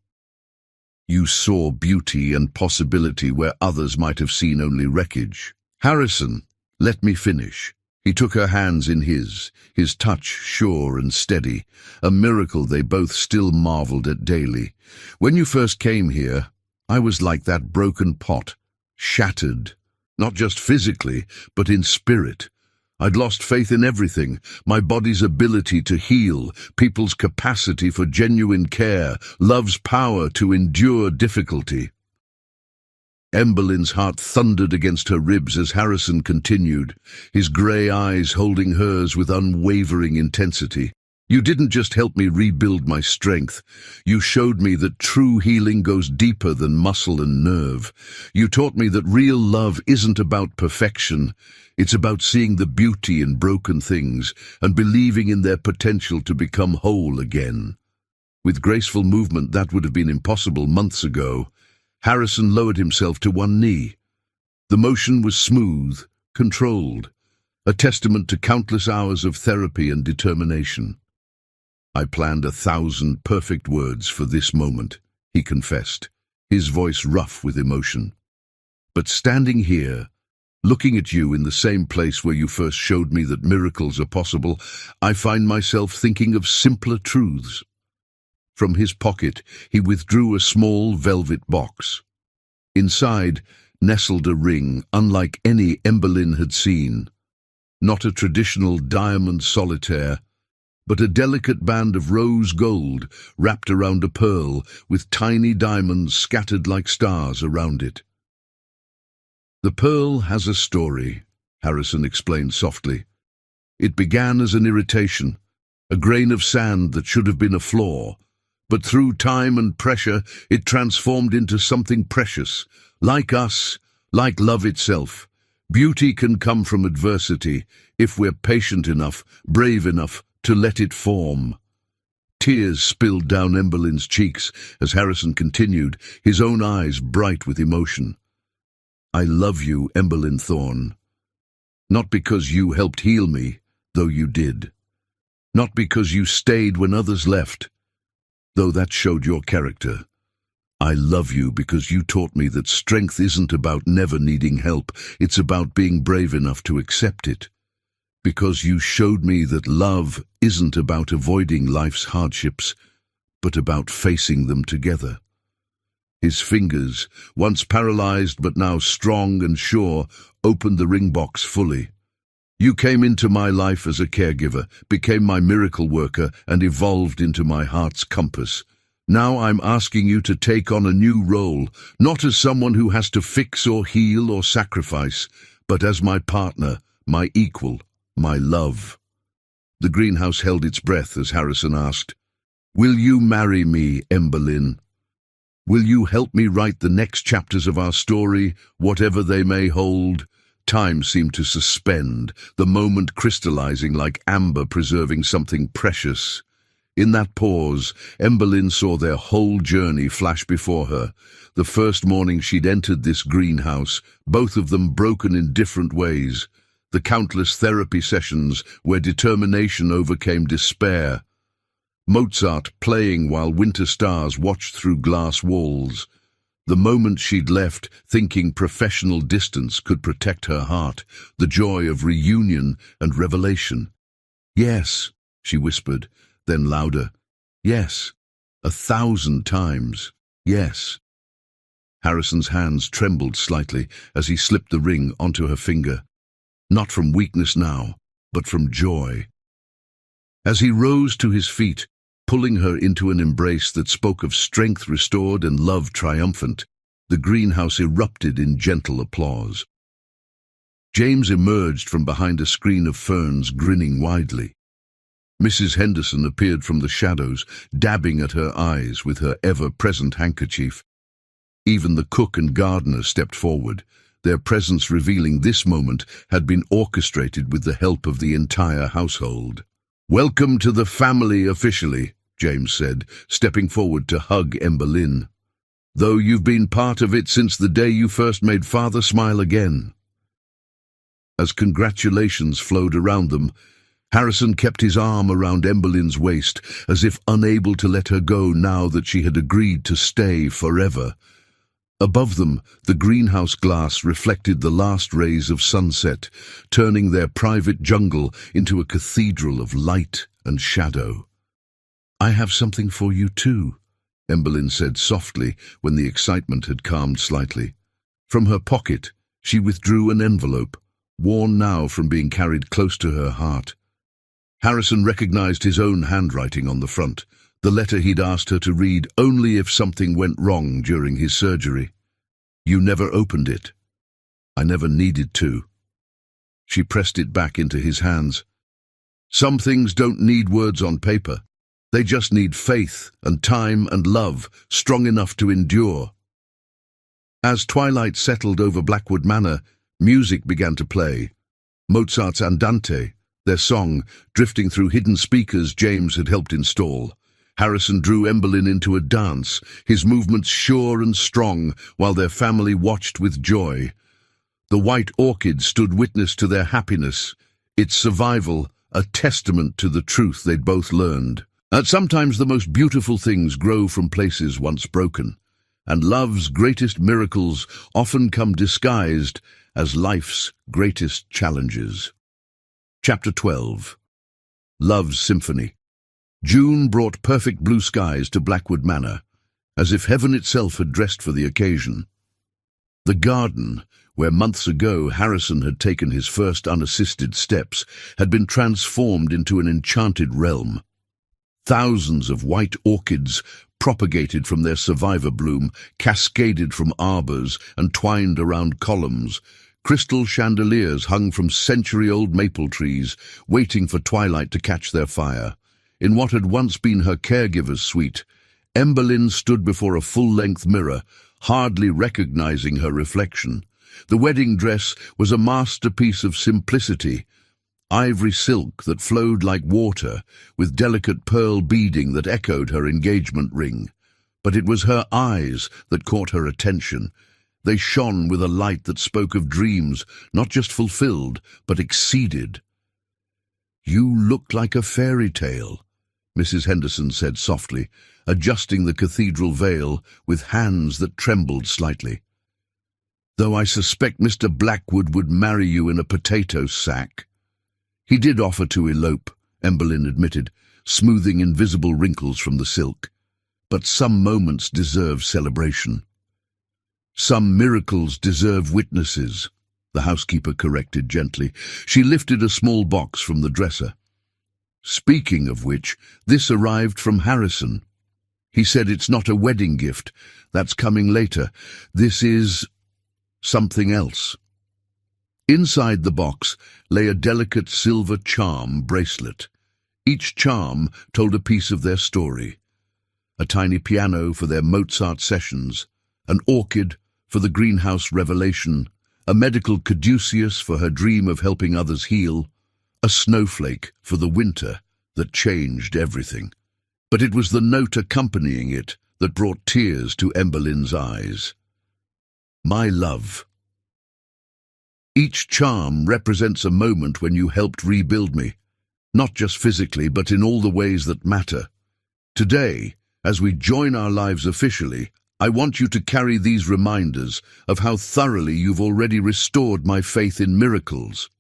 "You saw beauty and possibility where others might have seen only wreckage." "Harrison, let me finish." He took her hands in his touch sure and steady, a miracle they both still marveled at daily. "When you first came here, I was like that broken pot, shattered, not just physically, but in spirit. I'd lost faith in everything, my body's ability to heal, people's capacity for genuine care, love's power to endure difficulty." Emberlyn's heart thundered against her ribs as Harrison continued, his grey eyes holding hers with unwavering intensity. "You didn't just help me rebuild my strength. You showed me that true healing goes deeper than muscle and nerve. You taught me that real love isn't about perfection. It's about seeing the beauty in broken things and believing in their potential to become whole again." With graceful movement that would have been impossible months ago, Harrison lowered himself to one knee. The motion was smooth, controlled, a testament to countless hours of therapy and determination. "I planned 1,000 perfect words for this moment," he confessed, his voice rough with emotion. "But standing here, looking at you in the same place where you first showed me that miracles are possible, I find myself thinking of simpler truths." From his pocket, he withdrew a small velvet box. Inside, nestled a ring unlike any Emberlyn had seen. Not a traditional diamond solitaire, but a delicate band of rose gold wrapped around a pearl with tiny diamonds scattered like stars around it. "The pearl has a story," Harrison explained softly. "It began as an irritation, a grain of sand that should have been a flaw, but through time and pressure it transformed into something precious, like us, like love itself. Beauty can come from adversity if we're patient enough, brave enough to let it form." Tears spilled down Emberlyn's cheeks as Harrison continued, his own eyes bright with emotion. "I love you, Emberlyn Thorne. Not because you helped heal me, though you did. Not because you stayed when others left, though that showed your character. I love you because you taught me that strength isn't about never needing help, it's about being brave enough to accept it. Because you showed me that love isn't about avoiding life's hardships, but about facing them together." His fingers, once paralyzed but now strong and sure, opened the ring box fully. "You came into my life as a caregiver, became my miracle worker, and evolved into my heart's compass. Now I'm asking you to take on a new role, not as someone who has to fix or heal or sacrifice, but as my partner, my equal, my love." The greenhouse held its breath as Harrison asked, "Will you marry me, Emberlyn? Will you help me write the next chapters of our story, whatever they may hold?" Time seemed to suspend, the moment crystallizing like amber preserving something precious. In that pause, Emberlyn saw their whole journey flash before her. The first morning she'd entered this greenhouse, both of them broken in different ways. The countless therapy sessions where determination overcame despair. Mozart playing while winter stars watched through glass walls. The moment she'd left, thinking professional distance could protect her heart, the joy of reunion and revelation. "Yes," she whispered, then louder. "Yes, 1,000 times, yes." Harrison's hands trembled slightly as he slipped the ring onto her finger. Not from weakness now, but from joy. As he rose to his feet, pulling her into an embrace that spoke of strength restored and love triumphant, the greenhouse erupted in gentle applause. James emerged from behind a screen of ferns, grinning widely. Mrs. Henderson appeared from the shadows, dabbing at her eyes with her ever-present handkerchief. Even the cook and gardener stepped forward, their presence revealing this moment had been orchestrated with the help of the entire household. "Welcome to the family officially," James said, stepping forward to hug Emberlyn. "Though you've been part of it since the day you first made Father smile again." As congratulations flowed around them, Harrison kept his arm around Emberlyn's waist, as if unable to let her go now that she had agreed to stay forever. Above them, the greenhouse glass reflected the last rays of sunset, turning their private jungle into a cathedral of light and shadow. "I have something for you too," Emberlyn said softly when the excitement had calmed slightly. From her pocket, she withdrew an envelope, worn now from being carried close to her heart. Harrison recognized his own handwriting on the front, the letter he'd asked her to read only if something went wrong during his surgery. "You never opened it." "I never needed to." She pressed it back into his hands. "Some things don't need words on paper. They just need faith and time and love, strong enough to endure." As twilight settled over Blackwood Manor, music began to play. Mozart's Andante, their song, drifting through hidden speakers James had helped install. Harrison drew Emberlyn into a dance, his movements sure and strong, while their family watched with joy. The white orchid stood witness to their happiness, its survival a testament to the truth they'd both learned. That sometimes the most beautiful things grow from places once broken, and love's greatest miracles often come disguised as life's greatest challenges. Chapter 12. Love's Symphony. June brought perfect blue skies to Blackwood Manor, as if heaven itself had dressed for the occasion. The garden, where months ago Harrison had taken his first unassisted steps, had been transformed into an enchanted realm. Thousands of white orchids, propagated from their survivor bloom, cascaded from arbors and twined around columns. Crystal chandeliers hung from century-old maple trees, waiting for twilight to catch their fire. In what had once been her caregiver's suite, Emberlyn stood before a full-length mirror, hardly recognizing her reflection. The wedding dress was a masterpiece of simplicity, ivory silk that flowed like water, with delicate pearl beading that echoed her engagement ring. But it was her eyes that caught her attention. They shone with a light that spoke of dreams, not just fulfilled, but exceeded. "You look like a fairy tale," Mrs. Henderson said softly, adjusting the cathedral veil with hands that trembled slightly. "Though I suspect Mr. Blackwood would marry you in a potato sack." "He did offer to elope," Emberlyn admitted, smoothing invisible wrinkles from the silk. "But some moments deserve celebration." "Some miracles deserve witnesses," the housekeeper corrected gently. She lifted a small box from the dresser. "Speaking of which, this arrived from Harrison. He said it's not a wedding gift. That's coming later. This is something else." Inside the box lay a delicate silver charm bracelet. Each charm told a piece of their story. A tiny piano for their Mozart sessions, an orchid for the greenhouse revelation, a medical caduceus for her dream of helping others heal, a snowflake for the winter that changed everything. But it was the note accompanying it that brought tears to Emberlyn's eyes. "My love. Each charm represents a moment when you helped rebuild me, not just physically, but in all the ways that matter. Today, as we join our lives officially, I want you to carry these reminders of how thoroughly you've already restored my faith in miracles.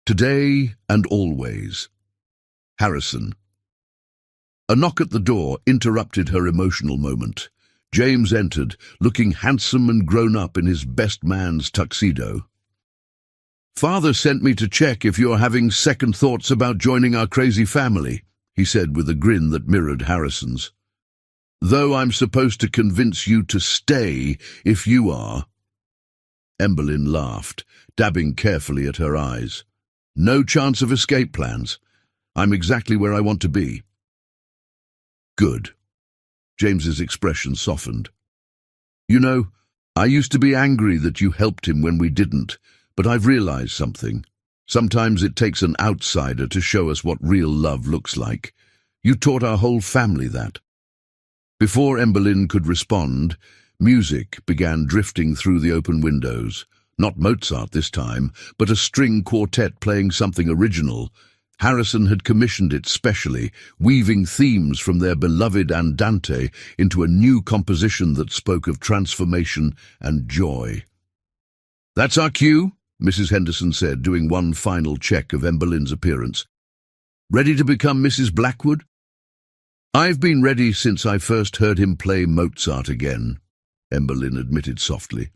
Today and always. Harrison." A knock at the door interrupted her emotional moment. James entered, looking handsome and grown up in his best man's tuxedo. "Father sent me to check if you're having second thoughts about joining our crazy family," he said with a grin that mirrored Harrison's. "Though I'm supposed to convince you to stay if you are." Emberlyn laughed, dabbing carefully at her eyes. "No chance of escape plans. I'm exactly where I want to be." "Good." James's expression softened. "You know, I used to be angry that you helped him when we didn't, but I've realized something. Sometimes it takes an outsider to show us what real love looks like. You taught our whole family that." Before Emberlyn could respond, music began drifting through the open windows. Not Mozart this time, but a string quartet playing something original. Harrison had commissioned it specially, weaving themes from their beloved Andante into a new composition that spoke of transformation and joy. "That's our cue," Mrs. Henderson said, doing one final check of Emberlyn's appearance. "Ready to become Mrs. Blackwood?" "I've been ready since I first heard him play Mozart again," Emberlyn admitted softly.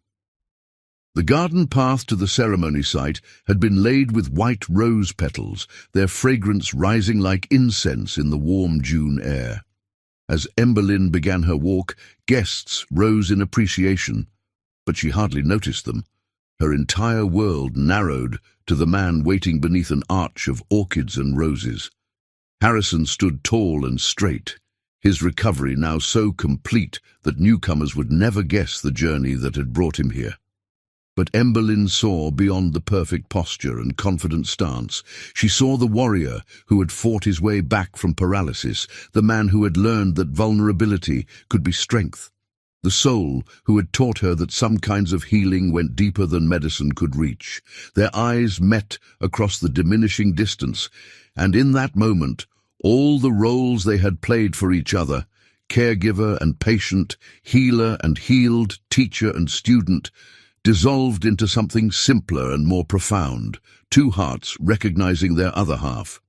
The garden path to the ceremony site had been laid with white rose petals, their fragrance rising like incense in the warm June air. As Emberlyn began her walk, guests rose in appreciation, but she hardly noticed them. Her entire world narrowed to the man waiting beneath an arch of orchids and roses. Harrison stood tall and straight, his recovery now so complete that newcomers would never guess the journey that had brought him here. But Emberlyn saw beyond the perfect posture and confident stance. She saw the warrior who had fought his way back from paralysis, the man who had learned that vulnerability could be strength, the soul who had taught her that some kinds of healing went deeper than medicine could reach. Their eyes met across the diminishing distance, and in that moment, all the roles they had played for each other, caregiver and patient, healer and healed, teacher and student, dissolved into something simpler and more profound, two hearts recognizing their other half.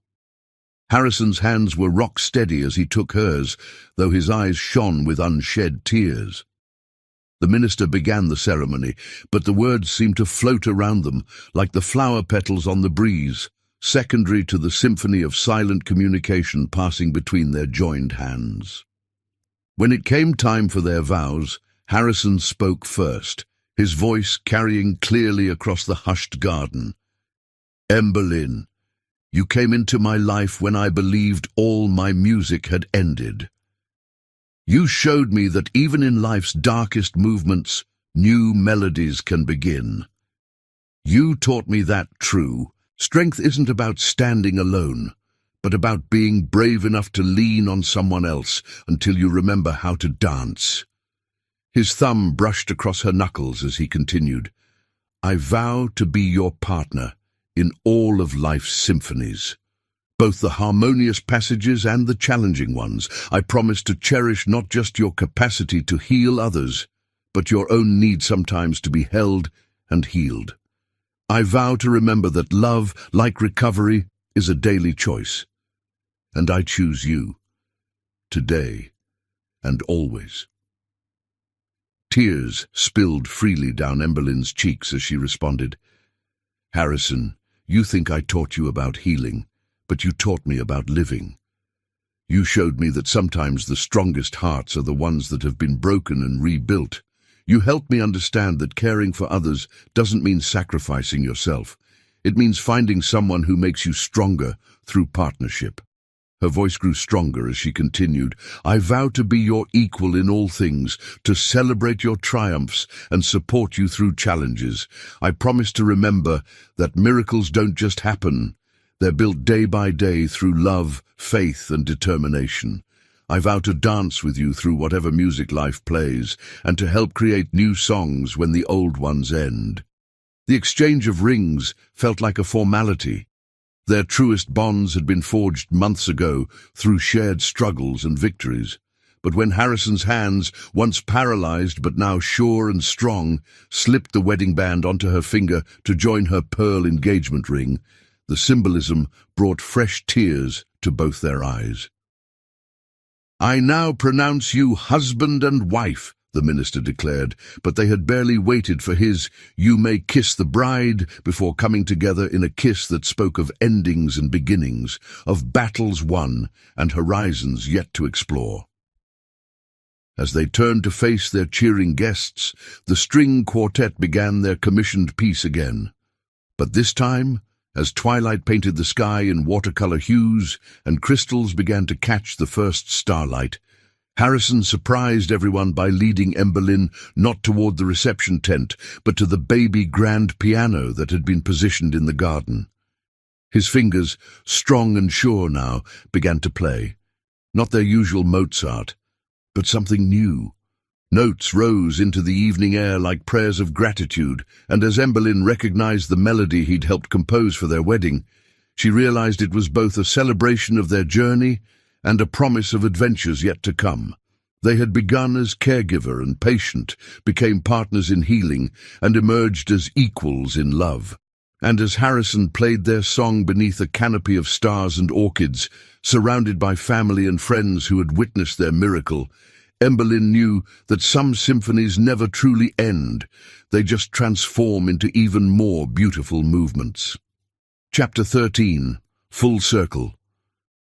Harrison's hands were rock steady as he took hers, though his eyes shone with unshed tears. The minister began the ceremony, but the words seemed to float around them like the flower petals on the breeze, secondary to the symphony of silent communication passing between their joined hands. When it came time for their vows, Harrison spoke first, his voice carrying clearly across the hushed garden. "Emberlyn, you came into my life when I believed all my music had ended. You showed me that even in life's darkest movements, new melodies can begin. You taught me that strength isn't about standing alone, but about being brave enough to lean on someone else until you remember how to dance." His thumb brushed across her knuckles as he continued, "I vow to be your partner in all of life's symphonies. Both the harmonious passages and the challenging ones. I promise to cherish not just your capacity to heal others, but your own need sometimes to be held and healed. I vow to remember that love, like recovery, is a daily choice. And I choose you, today and always." Tears spilled freely down Emberlyn's cheeks as she responded, "Harrison, you think I taught you about healing, but you taught me about living. You showed me that sometimes the strongest hearts are the ones that have been broken and rebuilt. You helped me understand that caring for others doesn't mean sacrificing yourself. It means finding someone who makes you stronger through partnership." Her voice grew stronger as she continued, "I vow to be your equal in all things, to celebrate your triumphs and support you through challenges. I promise to remember that miracles don't just happen. They're built day by day through love, faith, and determination. I vow to dance with you through whatever music life plays, and to help create new songs when the old ones end." The exchange of rings felt like a formality. Their truest bonds had been forged months ago through shared struggles and victories. But when Harrison's hands, once paralyzed but now sure and strong, slipped the wedding band onto her finger to join her pearl engagement ring, the symbolism brought fresh tears to both their eyes. "I now pronounce you husband and wife," the minister declared, but they had barely waited for his "you may kiss the bride" before coming together in a kiss that spoke of endings and beginnings, of battles won and horizons yet to explore. As they turned to face their cheering guests, the string quartet began their commissioned piece again. But this time, as twilight painted the sky in watercolor hues and crystals began to catch the first starlight, Harrison surprised everyone by leading Emberlyn not toward the reception tent, but to the baby grand piano that had been positioned in the garden. His fingers, strong and sure now, began to play. Not their usual Mozart, but something new. Notes rose into the evening air like prayers of gratitude, and as Emberlyn recognized the melody he'd helped compose for their wedding, she realized it was both a celebration of their journey and a promise of adventures yet to come. They had begun as caregiver and patient, became partners in healing, and emerged as equals in love. And as Harrison played their song beneath a canopy of stars and orchids, surrounded by family and friends who had witnessed their miracle, Emberlyn knew that some symphonies never truly end. They just transform into even more beautiful movements. Chapter 13. Full Circle.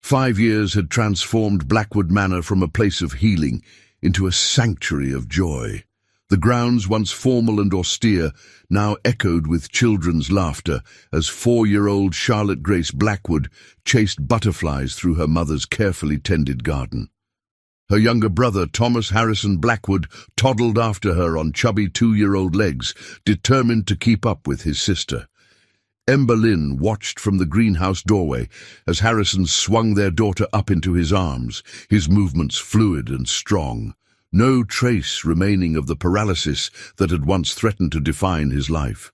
5 years had transformed Blackwood Manor from a place of healing into a sanctuary of joy. The grounds, once formal and austere, now echoed with children's laughter as 4-year-old Charlotte Grace Blackwood chased butterflies through her mother's carefully tended garden. Her younger brother, Thomas Harrison Blackwood, toddled after her on chubby 2-year-old legs, determined to keep up with his sister. Emberlyn watched from the greenhouse doorway as Harrison swung their daughter up into his arms, his movements fluid and strong, no trace remaining of the paralysis that had once threatened to define his life.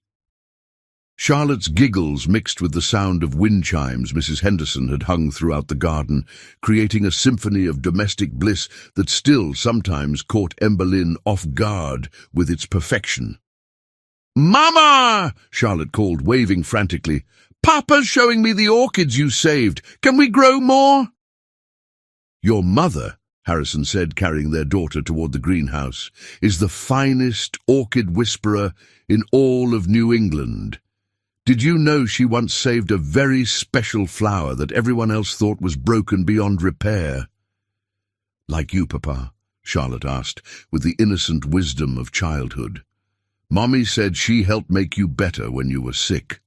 Charlotte's giggles mixed with the sound of wind chimes Mrs. Henderson had hung throughout the garden, creating a symphony of domestic bliss that still sometimes caught Emberlyn off guard with its perfection. "Mama!" Charlotte called, waving frantically. "Papa's showing me the orchids you saved. Can we grow more?" "Your mother Harrison said, carrying their daughter toward the greenhouse, is the finest orchid whisperer in all of New England. Did you know she once saved a very special flower that everyone else thought was broken beyond repair? Like you, Papa, Charlotte asked, with the innocent wisdom of childhood. Mommy said she helped make you better when you were sick.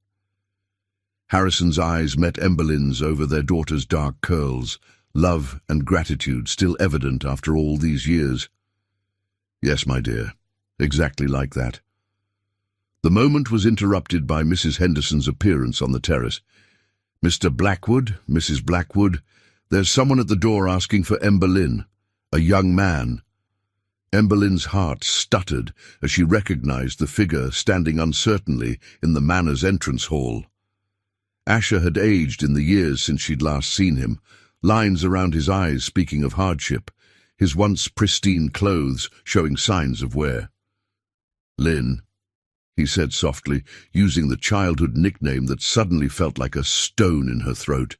Harrison's eyes met Emberlyn's over their daughter's dark curls, love and gratitude still evident after all these years. Yes, my dear, exactly like that. The moment was interrupted by Mrs. Henderson's appearance on the terrace. Mr. Blackwood, Mrs. Blackwood, there's someone at the door asking for Emberlyn, a young man. Emberlyn's heart stuttered as she recognized the figure standing uncertainly in the manor's entrance hall. Asher had aged in the years since she'd last seen him, lines around his eyes speaking of hardship, his once pristine clothes showing signs of wear. Lynn, he said softly, using the childhood nickname that suddenly felt like a stone in her throat.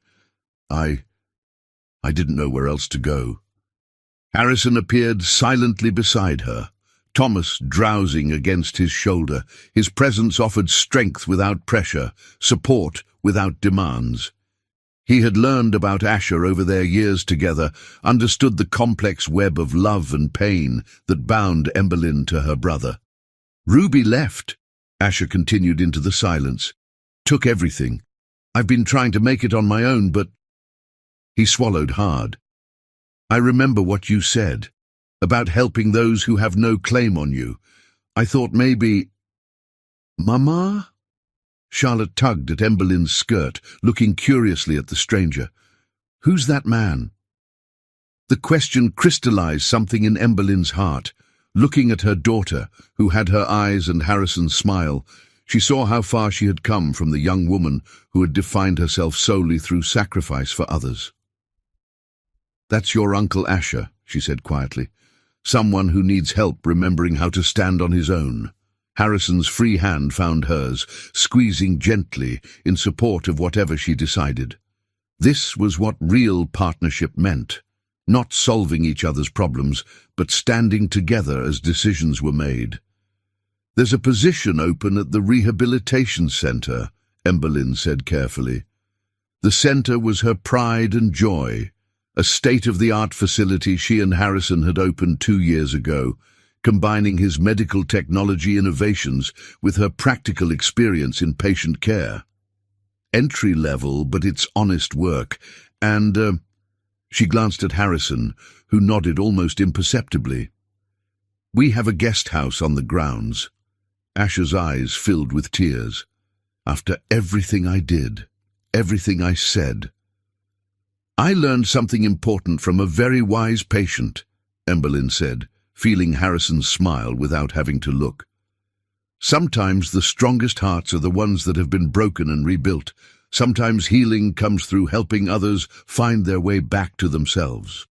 I didn't know where else to go. Harrison appeared silently beside her, Thomas drowsing against his shoulder. His presence offered strength without pressure, support without demands. He had learned about Asher over their years together, understood the complex web of love and pain that bound Emberlyn to her brother. Ruby left, Asher continued into the silence. Took everything. I've been trying to make it on my own, but... He swallowed hard. I remember what you said, about helping those who have no claim on you. I thought maybe... Mama? Charlotte tugged at Emberlyn's skirt, looking curiously at the stranger. Who's that man? The question crystallized something in Emberlyn's heart. Looking at her daughter, who had her eyes and Harrison's smile, she saw how far she had come from the young woman who had defined herself solely through sacrifice for others. That's your Uncle Asher, she said quietly. Someone who needs help remembering how to stand on his own. Harrison's free hand found hers, squeezing gently in support of whatever she decided. This was what real partnership meant. Not solving each other's problems, but standing together as decisions were made. There's a position open at the rehabilitation center, Emberlyn said carefully. The center was her pride and joy, a state-of-the-art facility she and Harrison had opened 2 years ago, combining his medical technology innovations with her practical experience in patient care. Entry-level, but it's honest work, and, she glanced at Harrison, who nodded almost imperceptibly. We have a guest house on the grounds. Asher's eyes filled with tears. After everything I did, everything I said. I learned something important from a very wise patient, Emberlyn said, feeling Harrison's smile without having to look. Sometimes the strongest hearts are the ones that have been broken and rebuilt. Sometimes healing comes through helping others find their way back to themselves.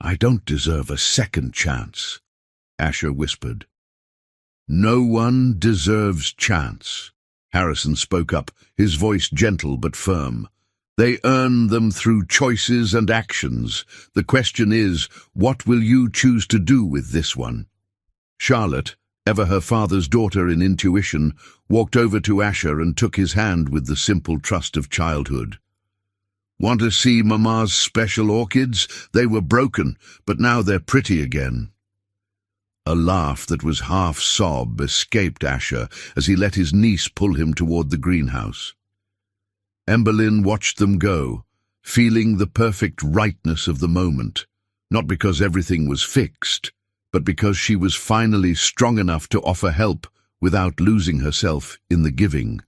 I don't deserve a second chance, Asher whispered. No one deserves chance, Harrison spoke up, his voice gentle but firm. They earn them through choices and actions. The question is, what will you choose to do with this one? Charlotte, ever her father's daughter in intuition, walked over to Asher and took his hand with the simple trust of childhood. Want to see Mama's special orchids? They were broken, but now they're pretty again. A laugh that was half sob escaped Asher as he let his niece pull him toward the greenhouse. Emberlyn watched them go, feeling the perfect rightness of the moment, not because everything was fixed, but because she was finally strong enough to offer help without losing herself in the giving.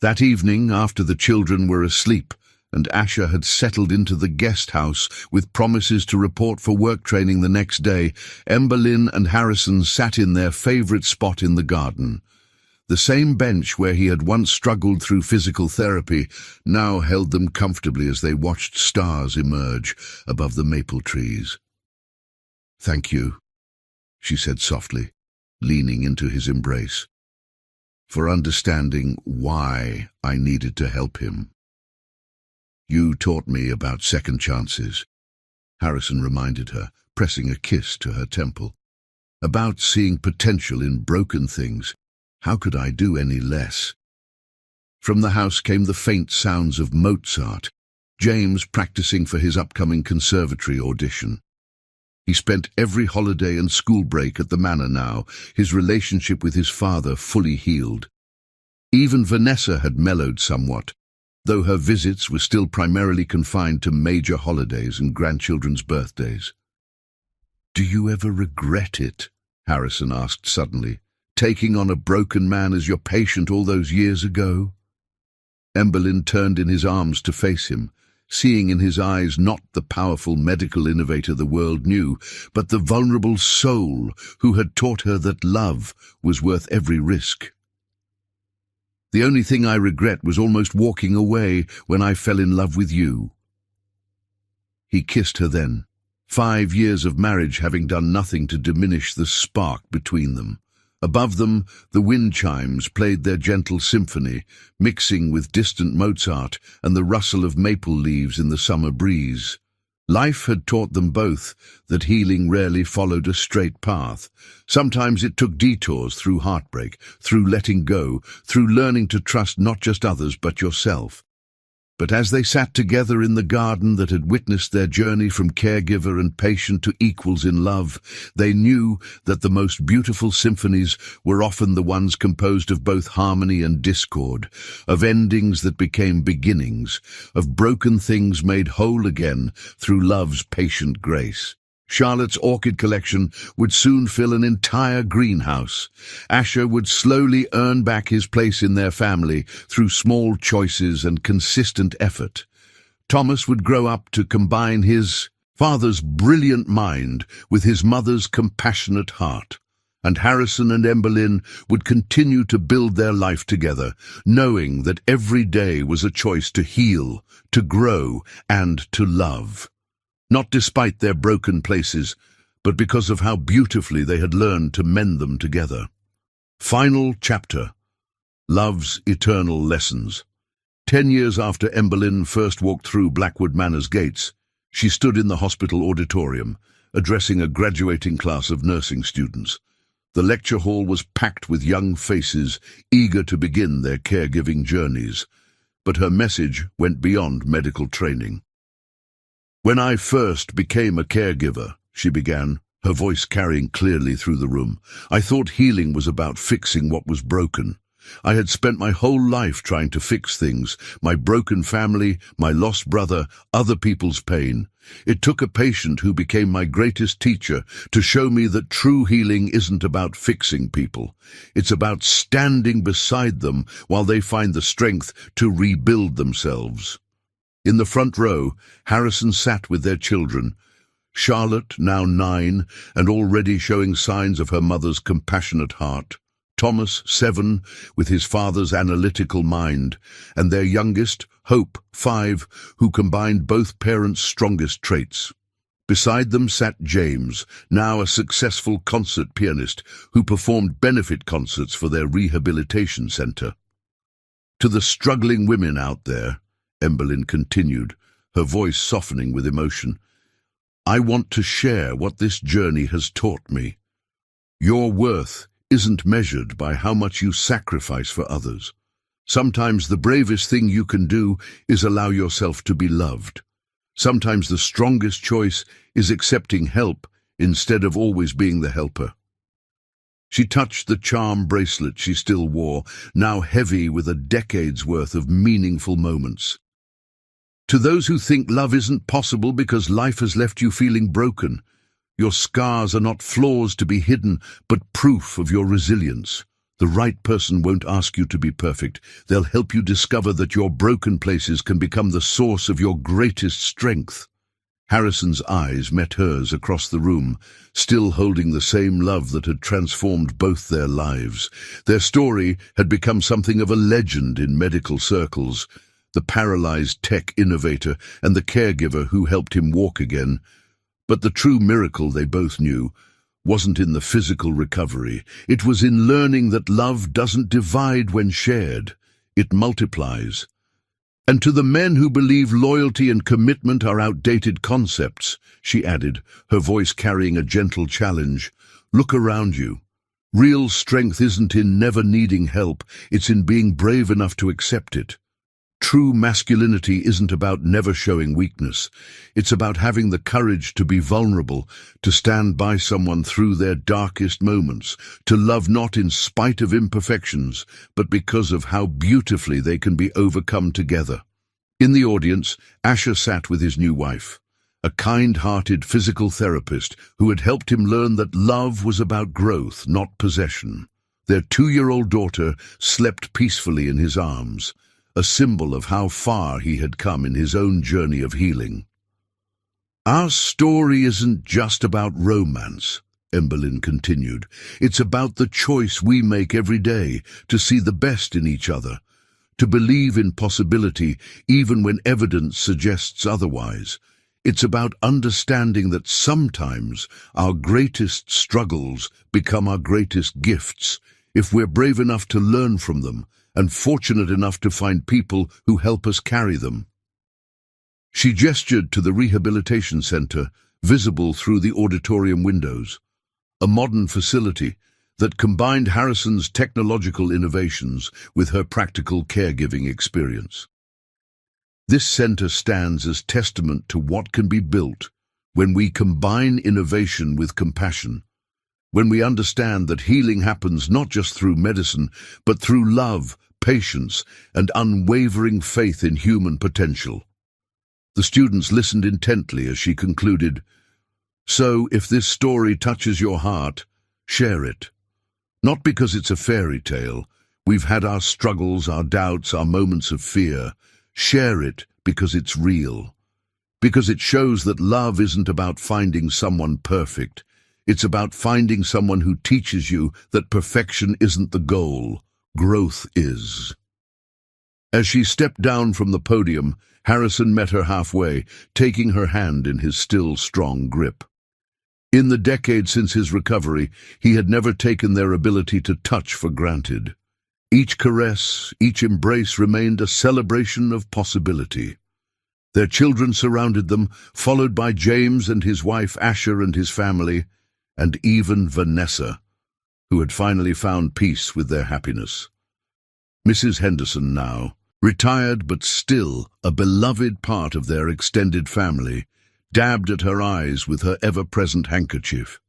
That evening, after the children were asleep and Asher had settled into the guest house with promises to report for work training the next day, Emberlyn and Harrison sat in their favorite spot in the garden. The same bench where he had once struggled through physical therapy now held them comfortably as they watched stars emerge above the maple trees. Thank you, she said softly, leaning into his embrace, for understanding why I needed to help him. You taught me about second chances, Harrison reminded her, pressing a kiss to her temple. About seeing potential in broken things. How could I do any less? From the house came the faint sounds of Mozart, James practicing for his upcoming conservatory audition. He spent every holiday and school break at the manor now, his relationship with his father fully healed. Even Vanessa had mellowed somewhat, though her visits were still primarily confined to major holidays and grandchildren's birthdays. "Do you ever regret it?" Harrison asked suddenly, "taking on a broken man as your patient all those years ago?" Emberlyn turned in his arms to face him, seeing in his eyes not the powerful medical innovator the world knew, but the vulnerable soul who had taught her that love was worth every risk. "The only thing I regret was almost walking away when I fell in love with you." He kissed her then, 5 years of marriage having done nothing to diminish the spark between them. Above them, the wind chimes played their gentle symphony, mixing with distant Mozart and the rustle of maple leaves in the summer breeze. Life had taught them both that healing rarely followed a straight path. Sometimes it took detours through heartbreak, through letting go, through learning to trust not just others but yourself. But as they sat together in the garden that had witnessed their journey from caregiver and patient to equals in love, they knew that the most beautiful symphonies were often the ones composed of both harmony and discord, of endings that became beginnings, of broken things made whole again through love's patient grace. Charlotte's orchid collection would soon fill an entire greenhouse. Asher would slowly earn back his place in their family through small choices and consistent effort. Thomas would grow up to combine his father's brilliant mind with his mother's compassionate heart. And Harrison and Emberlyn would continue to build their life together, knowing that every day was a choice to heal, to grow, and to love. Not despite their broken places, but because of how beautifully they had learned to mend them together. Final chapter. Love's eternal lessons. 10 years after Emberlyn first walked through Blackwood Manor's gates, she stood in the hospital auditorium, addressing a graduating class of nursing students. The lecture hall was packed with young faces, eager to begin their caregiving journeys. But her message went beyond medical training. "When I first became a caregiver," she began, her voice carrying clearly through the room, "I thought healing was about fixing what was broken. I had spent my whole life trying to fix things, my broken family, my lost brother, other people's pain. It took a patient who became my greatest teacher to show me that true healing isn't about fixing people. It's about standing beside them while they find the strength to rebuild themselves." In the front row, Harrison sat with their children. Charlotte, now 9, and already showing signs of her mother's compassionate heart. Thomas, 7, with his father's analytical mind. And their youngest, Hope, 5, who combined both parents' strongest traits. Beside them sat James, now a successful concert pianist, who performed benefit concerts for their rehabilitation center. "To the struggling women out there," Emberlyn continued, her voice softening with emotion, "I want to share what this journey has taught me. Your worth isn't measured by how much you sacrifice for others. Sometimes the bravest thing you can do is allow yourself to be loved. Sometimes the strongest choice is accepting help instead of always being the helper." She touched the charm bracelet she still wore, now heavy with a decade's worth of meaningful moments. "To those who think love isn't possible because life has left you feeling broken, your scars are not flaws to be hidden, but proof of your resilience. The right person won't ask you to be perfect. They'll help you discover that your broken places can become the source of your greatest strength." Harrison's eyes met hers across the room, still holding the same love that had transformed both their lives. Their story had become something of a legend in medical circles. The paralyzed tech innovator and the caregiver who helped him walk again. But the true miracle, they both knew, wasn't in the physical recovery. It was in learning that love doesn't divide when shared. It multiplies. And to the men who believe loyalty and commitment are outdated concepts, she added, her voice carrying a gentle challenge, look around you. Real strength isn't in never needing help, it's in being brave enough to accept it. True masculinity isn't about never showing weakness. It's about having the courage to be vulnerable, to stand by someone through their darkest moments, to love not in spite of imperfections, but because of how beautifully they can be overcome together. In the audience, Asher sat with his new wife, a kind-hearted physical therapist who had helped him learn that love was about growth, not possession. Their 2-year-old daughter slept peacefully in his arms, a symbol of how far he had come in his own journey of healing. Our story isn't just about romance, Emberlyn continued. It's about the choice we make every day to see the best in each other, to believe in possibility even when evidence suggests otherwise. It's about understanding that sometimes our greatest struggles become our greatest gifts, if we're brave enough to learn from them and fortunate enough to find people who help us carry them. She gestured to the rehabilitation center, visible through the auditorium windows, a modern facility that combined Harrison's technological innovations with her practical caregiving experience. This center stands as testament to what can be built when we combine innovation with compassion, when we understand that healing happens not just through medicine, but through love, patience, and unwavering faith in human potential. The students listened intently as she concluded, "So, if this story touches your heart, share it. Not because it's a fairy tale. We've had our struggles, our doubts, our moments of fear. Share it because it's real. Because it shows that love isn't about finding someone perfect. It's about finding someone who teaches you that perfection isn't the goal. Growth is." As she stepped down from the podium, Harrison met her halfway, taking her hand in his still strong grip. In the decade since his recovery, he had never taken their ability to touch for granted. Each caress, each embrace remained a celebration of possibility. Their children surrounded them, followed by James and his wife Asher and his family, and even Vanessa, who had finally found peace with their happiness. Mrs. Henderson now, retired but still a beloved part of their extended family, dabbed at her eyes with her ever-present handkerchief.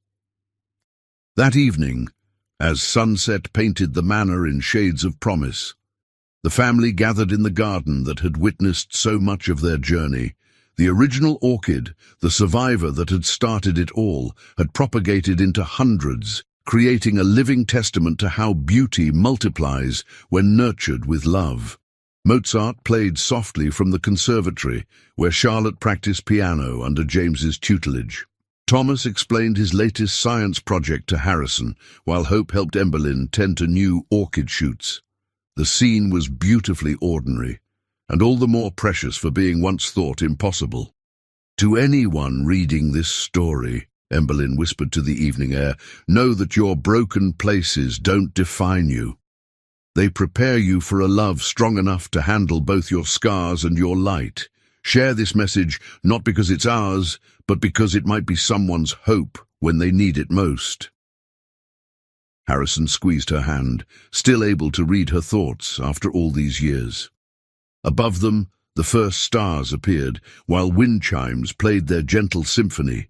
That evening, as sunset painted the manor in shades of promise, the family gathered in the garden that had witnessed so much of their journey. The original orchid, the survivor that had started it all, had propagated into hundreds, creating a living testament to how beauty multiplies when nurtured with love. Mozart played softly from the conservatory, where Charlotte practiced piano under James's tutelage. Thomas explained his latest science project to Harrison, while Hope helped Emberlyn tend to new orchid shoots. The scene was beautifully ordinary, and all the more precious for being once thought impossible. "To anyone reading this story," Emberlyn whispered to the evening air, "know that your broken places don't define you. They prepare you for a love strong enough to handle both your scars and your light. Share this message not because it's ours, but because it might be someone's hope when they need it most." Harrison squeezed her hand, still able to read her thoughts after all these years. Above them, the first stars appeared, while wind chimes played their gentle symphony.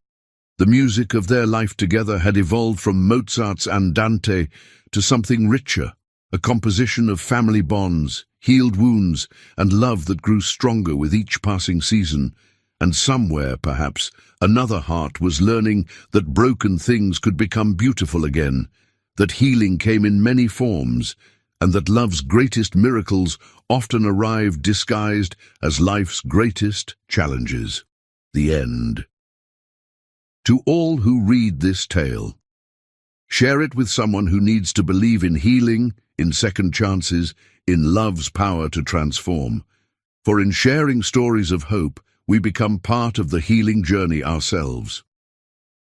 The music of their life together had evolved from Mozart's Andante to something richer, a composition of family bonds, healed wounds, and love that grew stronger with each passing season. And somewhere, perhaps, another heart was learning that broken things could become beautiful again, that healing came in many forms, and that love's greatest miracles often arrive disguised as life's greatest challenges. The end. To all who read this tale, share it with someone who needs to believe in healing, in second chances, in love's power to transform. For in sharing stories of hope, we become part of the healing journey ourselves.